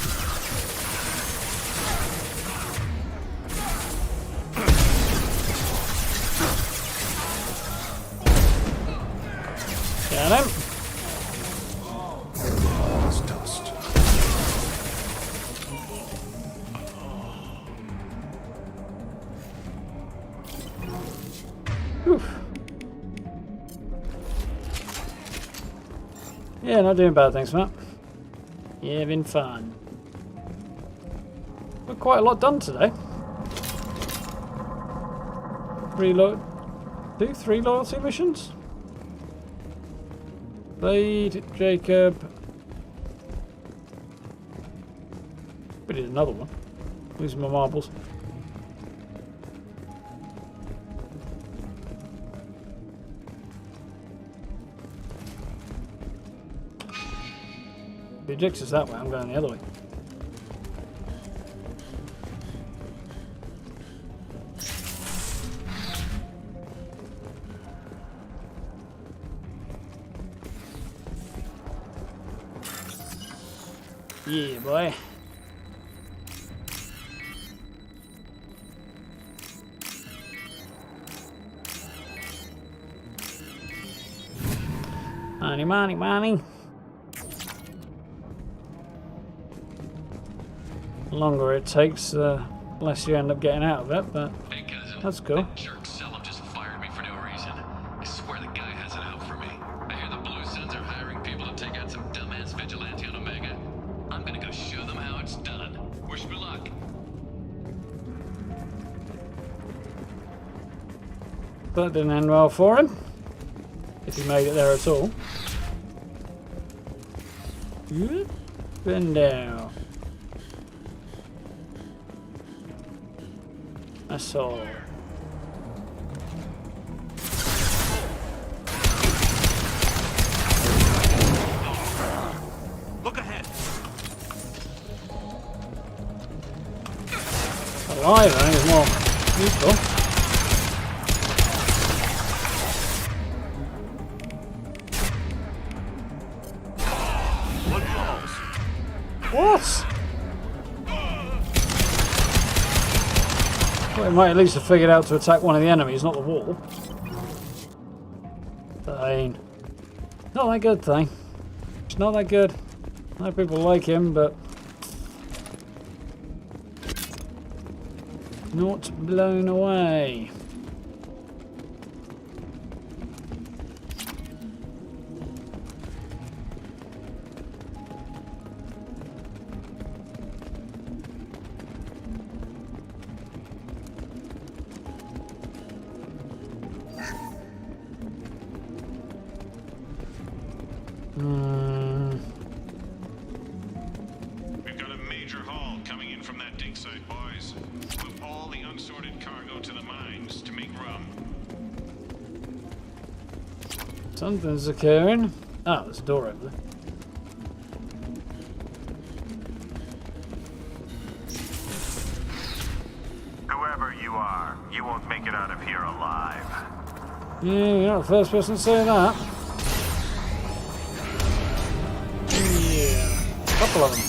Got him. All is dust. Whew. Yeah, not doing bad, thanks, Matt. Yeah, having fun. Got quite a lot done today. 3 loyalty missions. Blade, Jacob. We did another one. Losing my marbles. If it ejects us that way, I'm going the other way. Yeah, boy. Money, money, money. The longer it takes, the less you end up getting out of it, but that's cool. Jerk Selim just fired me for no reason. I swear the guy has it out for me. I hear the Blue Suns are hiring people to take out some dumbass vigilante on Omega. I'm gonna go show them how it's done. Wish me luck. That didn't end well for him. If he made it there at all. And down. That's all. Look ahead. Alive, I think, is more useful. What? What might at least have figured out to attack one of the enemies, not the wall. Thane. Not that good, Thane. It's not that good. I know people like him, but... not blown away. We've got a major haul coming in from that dig site, boys. Move all the unsorted cargo to the mines to make rum. Something's occurring. Ah, there's a door over there. Whoever you are, you won't make it out of here alive. Yeah, you're not the first person to say that. Yeah, a couple of them.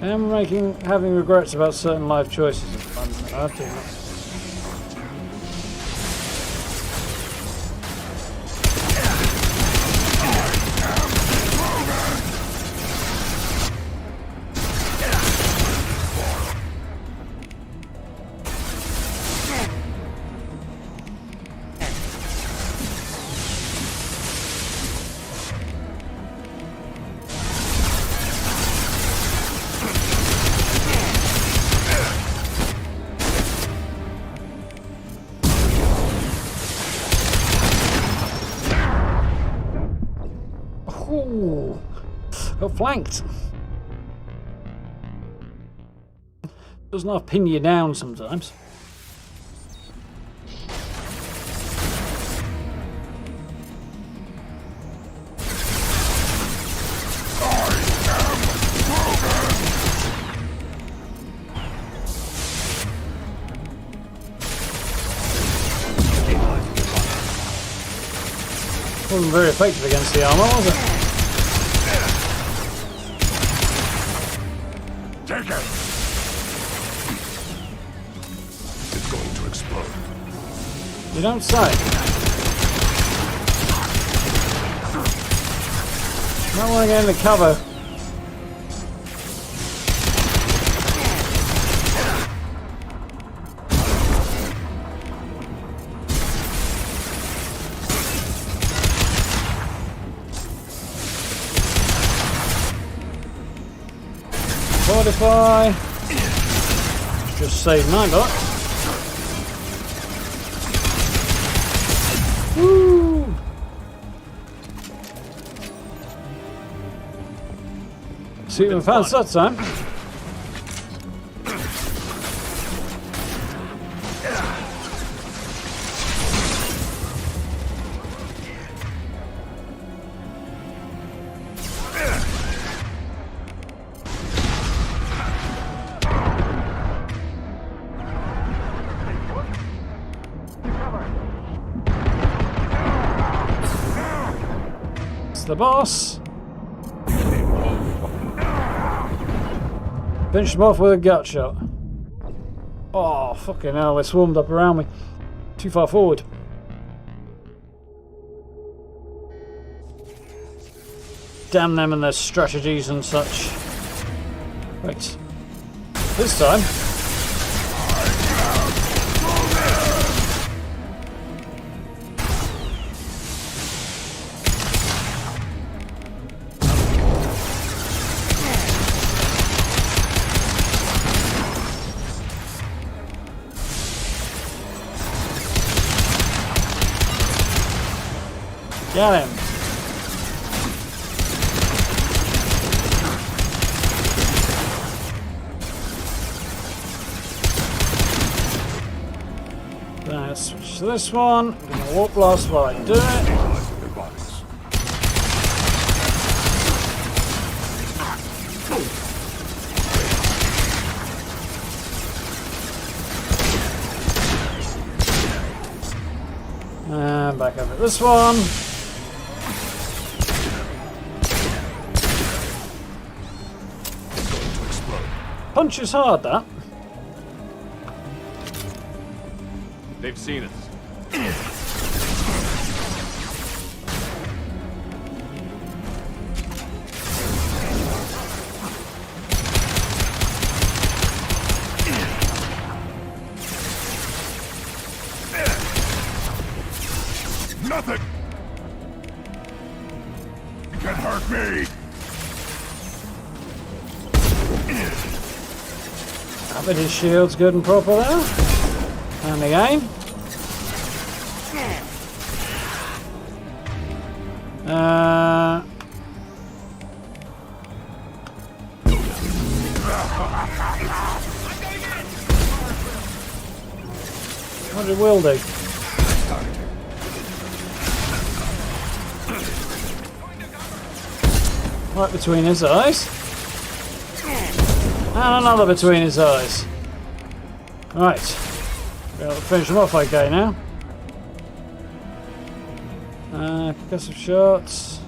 I'm having regrets about certain life choices. I have to admit. Ooh, got flanked. Doesn't half pin you down sometimes. Wasn't very effective against the armor, was it? Take it! It's going to explode. You don't say. Might want to get into cover. Fortify. Just saved my butt. Woo! See what we found that time. The boss. Finished him off with a gut shot. Oh, fucking hell, they swarmed up around me. Too far forward. Damn them and their strategies and such. Right. This time. Get him. Let's switch to this one. I'm gonna warp blast while I do it. And back over this one. punches hard, that. They've seen us. Nothing! You can hurt me! I bet his shield's good and proper there. And again. What did Will do? Right between his eyes. And another between his eyes. Right. We'll finish him off okay now. Concussive shots.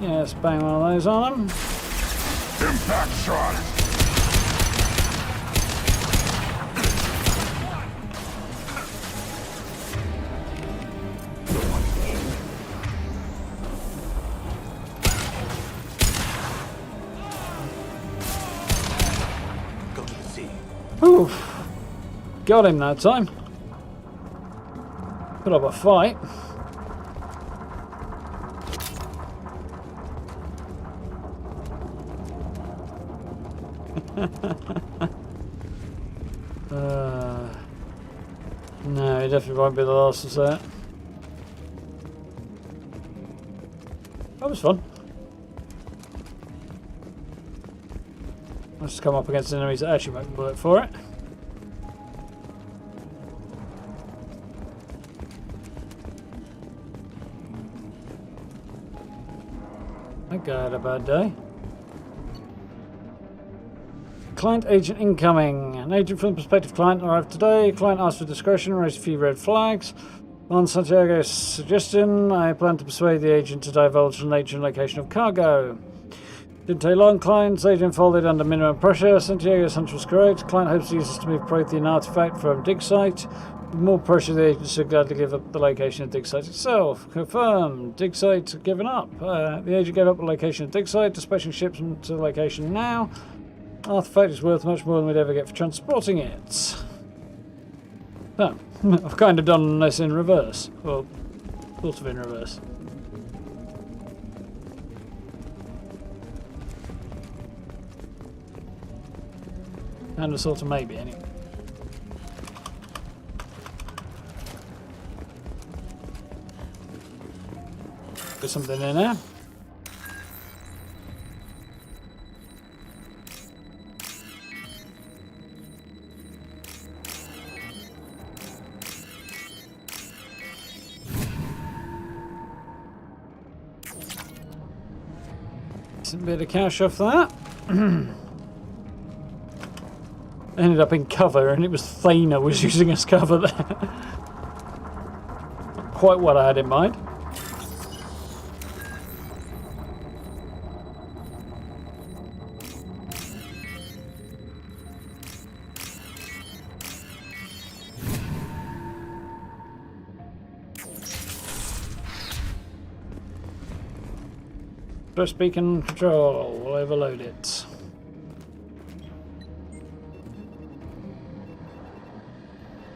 Yeah, let's bang one of those on him. Impact shot! Oof. Got him that time. Put up a fight. No, he definitely won't be the last to say it. That was fun. Let's come up against enemies that actually make work for it. That guy had a bad day. Client agent incoming. An agent from the prospective client arrived today. Client asked for discretion, raised a few red flags. On Santiago's suggestion, I plan to persuade the agent to divulge the nature and location of cargo. Didn't take long. Client's agent folded under minimum pressure. Santiago's hunch was correct. Client hopes to use this to move Prothean artifact from dig site. With more pressure, the agent should gladly give up the location of dig site itself. Confirmed. Dig site given up. The agent gave up the location of dig site, dispatching ships to the location now. Artifact is worth much more than we'd ever get for transporting it. So, I've kind of done this in reverse. Well, sort of in reverse. And a sort of maybe, anyway. There's something in there. A bit of cash off that. Ended up in cover, and it was Thana was using as cover there. Not quite what I had in mind. Press beacon control, we'll overload it.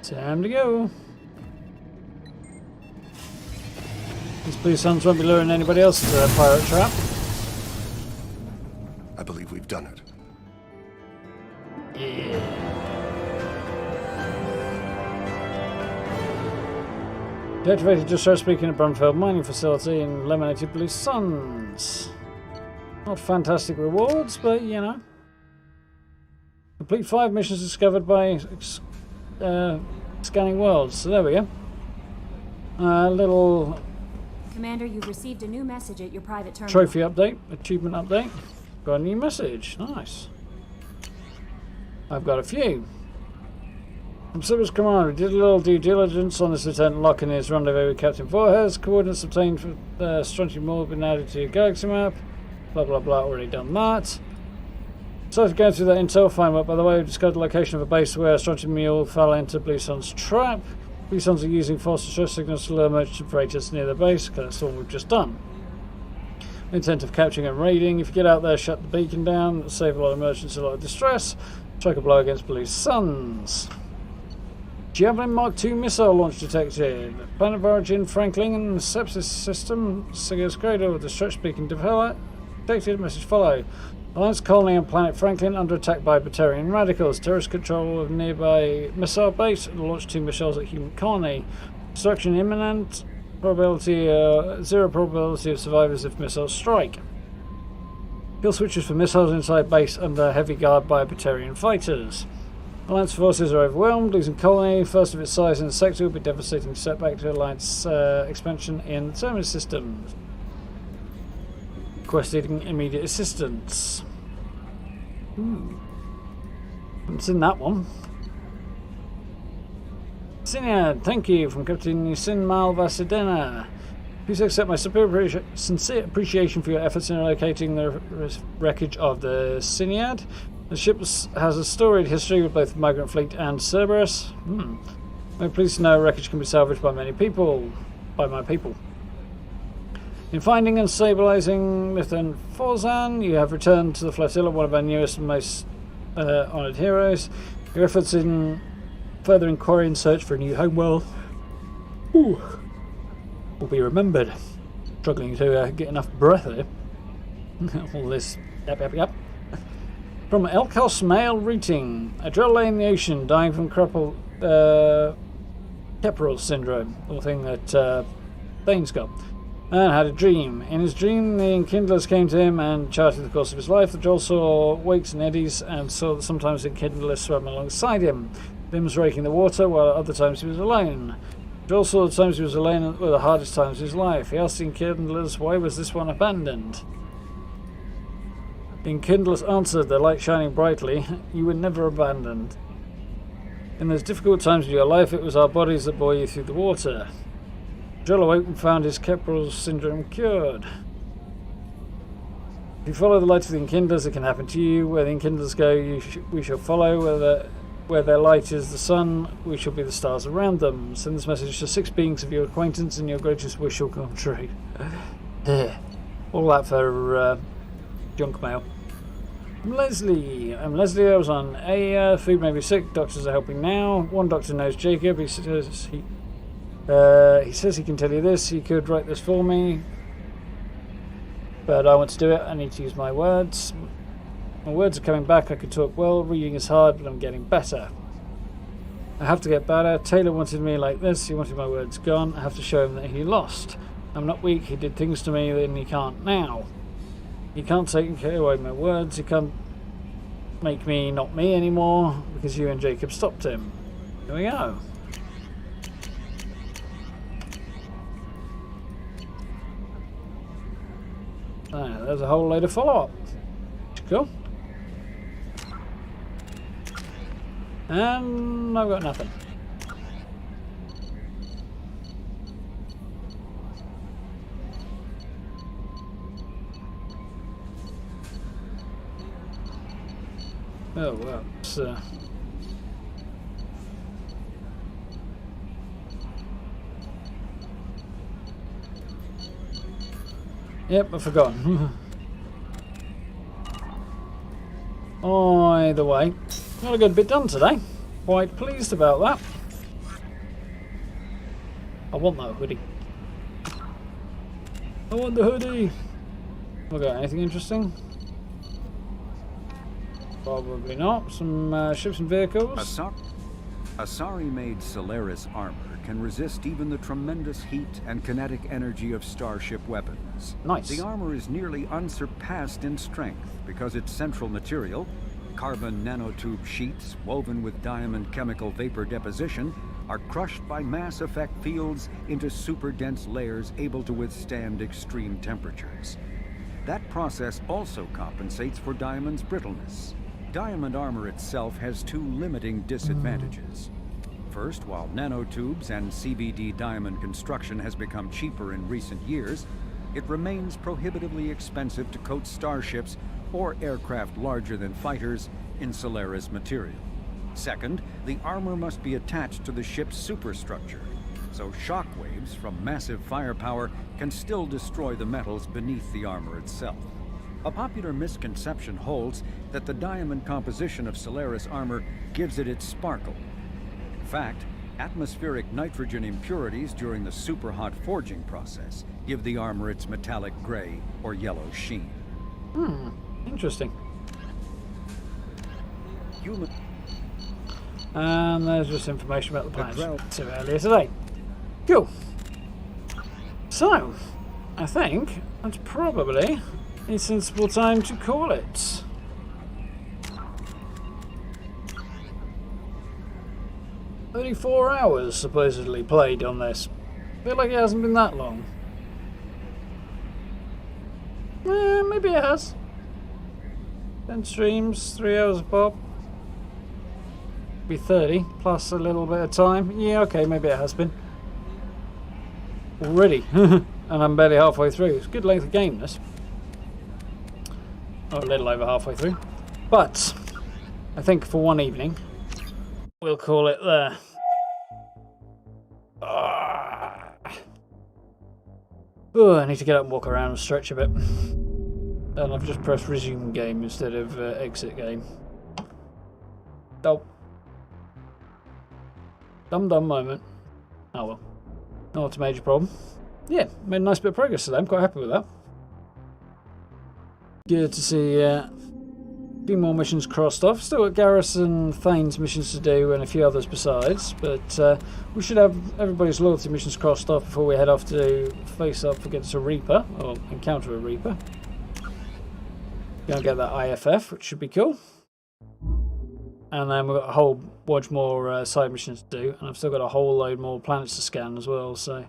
Time to go. These blue suns won't be luring anybody else into their pirate trap. I believe we've done it. Yeah. Deactivated distress beacon at Brunfeld mining facility and eliminated blue suns. Not fantastic rewards, but you know. Complete 5 missions discovered by scanning worlds. So there we go. Little Commander, you've received a new message at your private terminal. trophy update, achievement update. Got a new message. Nice. I've got a few. From Service Commander, did a little due diligence on this Lieutenant Locke and his rendezvous with Captain Voorhees. Coordinates obtained for Strontium More been added to your galaxy map. Blah blah blah, already done that. So to go through that intel, find out, by the way, we discovered the location of a base where Strontium Mule fell into Blue Sun's trap. Blue Suns are using false distress signals to lure merchant freighters near the base. Okay, that's all we've just done. Intent of capturing and raiding. If you get out there, shut the beacon down, save a lot of merchants in a lot of distress. Strike a blow against Blue Suns. Javelin Mark II missile launch detected. Planet of origin Franklin and sepsis system. Sigur's cradle with the stretch beacon developed. Detected. Message follow. Alliance colony on planet Franklin under attack by Batarian radicals. Terrorist control of nearby missile base and launch 2 missiles at human colony. Destruction imminent. Probability 0 probability of survivors if missiles strike. Kill switches for missiles inside base under heavy guard by Batarian fighters. Alliance forces are overwhelmed, losing colony, first of its size in the sector, will be devastating setback to Alliance expansion in the Terminus systems. Requesting immediate assistance. Haven't seen that one. Sinyad, thank you from Captain Yusin Malvasidena. Please accept my sincere appreciation for your efforts in locating the wreckage of the Sinyad. The ship has a storied history with both the migrant fleet and Cerberus. I'm pleased to know wreckage can be salvaged by my people. In finding and stabilizing Lieutenant Forzan, you have returned to the flotilla, one of our newest and most honoured heroes. Your efforts in further inquiry and search for a new homeworld will be remembered. Struggling to get enough breath here. All this yep. From Elkos male routing, a drill lay in the ocean, dying from Keperl syndrome, the thing that Thane's got. And had a dream. In his dream, the Enkindlers came to him and charted the course of his life. The Joel saw wakes and eddies and saw that sometimes the Enkindlers swam alongside him, limbs raking the water, while at other times he was alone. Joel saw the times he was alone were the hardest times of his life. He asked the Enkindlers, why was this one abandoned? The Enkindlers answered, their light shining brightly, you were never abandoned. In those difficult times of your life, it was our bodies that bore you through the water. Joel awoke and found his Keperl syndrome cured. If you follow the light of the Enkindlers, it can happen to you. Where the Enkindlers go, we shall follow. Where their light is the sun, we shall be the stars around them. Send this message to 6 beings of your acquaintance, and your greatest wish shall come true. All that for junk mail. I'm Leslie. I was on A. Food may be sick. Doctors are helping now. One doctor knows Jacob. He says he can tell you this. He could write this for me, but I want to do it. I need to use my words. My words are coming back. I could talk well. Reading is hard, but I'm getting better. I have to get better. Taylor wanted me like this. He wanted my words gone. I have to show him that he lost. I'm not weak. He did things to me that he can't now. He can't take away my words. He can't make me not me anymore because you and Jacob stopped him. Here we go. There's a whole load of follow-up. Cool. And I've got nothing. Oh well, it's yep, I've forgotten. Either way, got a good bit done today. Quite pleased about that. I want that hoodie. I want the hoodie. We got anything interesting? Probably not. Some ships and vehicles. Asari-made Solaris armor can resist even the tremendous heat and kinetic energy of starship weapons. Nice. The armor is nearly unsurpassed in strength because its central material, carbon nanotube sheets woven with diamond chemical vapor deposition, are crushed by mass effect fields into super dense layers able to withstand extreme temperatures. That process also compensates for diamond's brittleness. Diamond armor itself has 2 limiting disadvantages. First, while nanotubes and CVD diamond construction has become cheaper in recent years, it remains prohibitively expensive to coat starships or aircraft larger than fighters in Solaris material. Second, the armor must be attached to the ship's superstructure, so shockwaves from massive firepower can still destroy the metals beneath the armor itself. A popular misconception holds that the diamond composition of Solaris armor gives it its sparkle. In fact, atmospheric nitrogen impurities during the superhot forging process give the armor its metallic gray or yellow sheen. Interesting. And there's just information about the planet too earlier today. Cool. So, I think that's probably a sensible time to call it. $34 supposedly played on this. I feel like it hasn't been that long. Maybe it has. 10 streams, 3 hours a pop. Be 30 plus a little bit of time. Yeah, okay, maybe it has been. Already. And I'm barely halfway through. It's a good length of game, this. Or a little over halfway through. But I think for one evening, we'll call it there. Oh, I need to get up and walk around and stretch a bit. And I've just pressed resume game instead of exit game. Dope. Dumb moment. Oh well. Not a major problem. Yeah, made a nice bit of progress today. I'm quite happy with that. Good to see a few more missions crossed off. Still got Garrison Thane's missions to do and a few others besides. But we should have everybody's loyalty missions crossed off before we head off to face up against a Reaper, or encounter a Reaper. Gonna get that IFF, which should be cool. And then we've got a whole bunch more side missions to do, and I've still got a whole load more planets to scan as well, so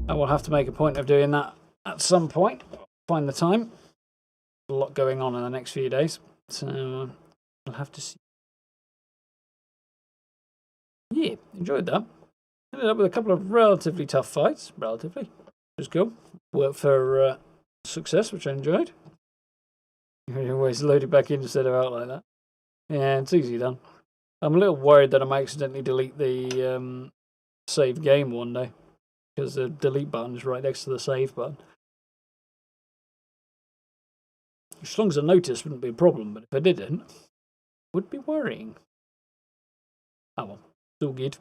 I will have to make a point of doing that at some point. Find the time. A lot going on in the next few days, so I'll have to see. Yeah, enjoyed that. Ended up with a couple of relatively tough fights, which is cool. Worked for success, which I enjoyed. You always load it back in instead of out like that. Yeah, it's easy done. I'm a little worried that I might accidentally delete the save game one day, because the delete button is right next to the save button. As long as I noticed, wouldn't be a problem, but if I didn't, it would be worrying. Oh well, it's all good.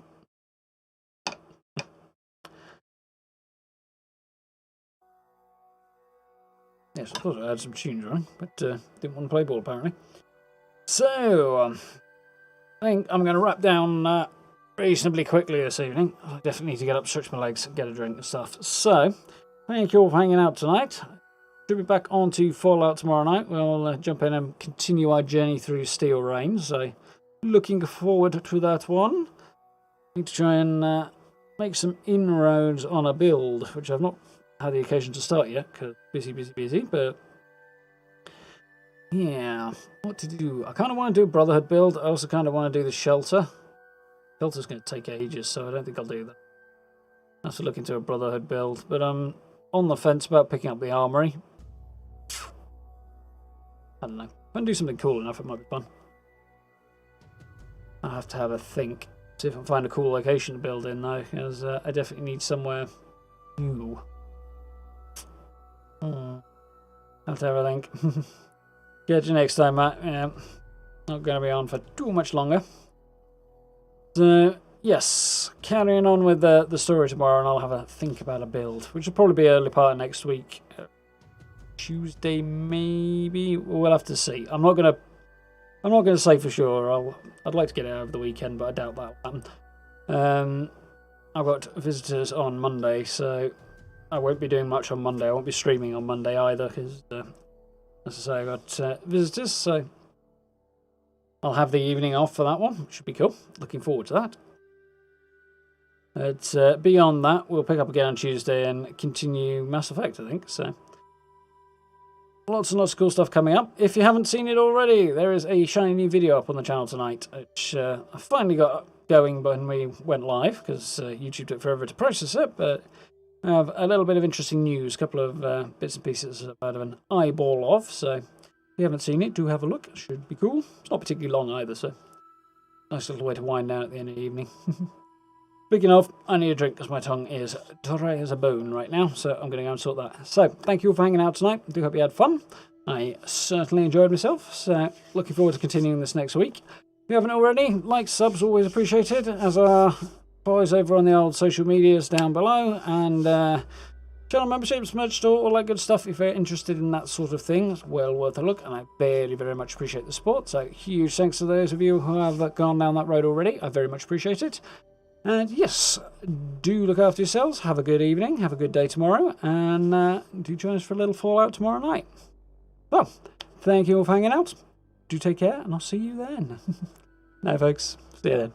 Yes, I thought I had some tunes running, but didn't want to play ball apparently. So, I think I'm going to wrap down reasonably quickly this evening. I definitely need to get up, stretch my legs, get a drink and stuff. So, thank you all for hanging out tonight. Should be back onto Fallout tomorrow night. We'll jump in and continue our journey through Steel Rain. So, looking forward to that one. Need to try and make some inroads on a build, which I've not had the occasion to start yet, because busy, but yeah, what to do? I kind of want to do a Brotherhood build. I also kind of want to do the Shelter. Shelter's going to take ages, so I don't think I'll do that. I have to look into a Brotherhood build, but I'm on the fence about picking up the Armory. I don't know. If I can do something cool enough, it might be fun. I'll have to have a think. See if I can find a cool location to build in, though, because I definitely need somewhere new. Have to have a think. Catch you next time, Matt. Yeah, not going to be on for too much longer. So, yes, carrying on with the story tomorrow, and I'll have a think about a build, which will probably be early part of next week. Tuesday, maybe. We'll have to see. I'm not gonna say for sure. I'd like to get it over the weekend, but I doubt that will happen. I've got visitors on Monday, so I won't be doing much on Monday. I won't be streaming on Monday either, because, as I say, I've got visitors, so I'll have the evening off for that one, which should be cool. Looking forward to that. But beyond that, we'll pick up again on Tuesday and continue Mass Effect, I think. So lots and lots of cool stuff coming up. If you haven't seen it already, there is a shiny new video up on the channel tonight, which I finally got going when we went live, because YouTube took forever to process it, but I have a little bit of interesting news, a couple of bits and pieces I've had an eyeball of, so If you haven't seen it, do have a look. It should be cool. It's not particularly long either, so nice little way to wind down at the end of the evening. Speaking of, I need a drink because my tongue is dry as a bone right now, so I'm going to go and sort that. So, thank you all for hanging out tonight. I do hope you had fun. I certainly enjoyed myself, so looking forward to continuing this next week. If you haven't already, likes, subs, always appreciated, as are boys over on the old social medias down below, and channel memberships, merch store, all that good stuff. If you're interested in that sort of thing, it's well worth a look, and I very, very much appreciate the support. So huge thanks to those of you who have gone down that road already. I very much appreciate it. And yes, do look after yourselves. Have a good evening. Have a good day tomorrow. And do join us for a little Fallout tomorrow night. Well, thank you all for hanging out. Do take care, and I'll see you then. No, folks. See you then.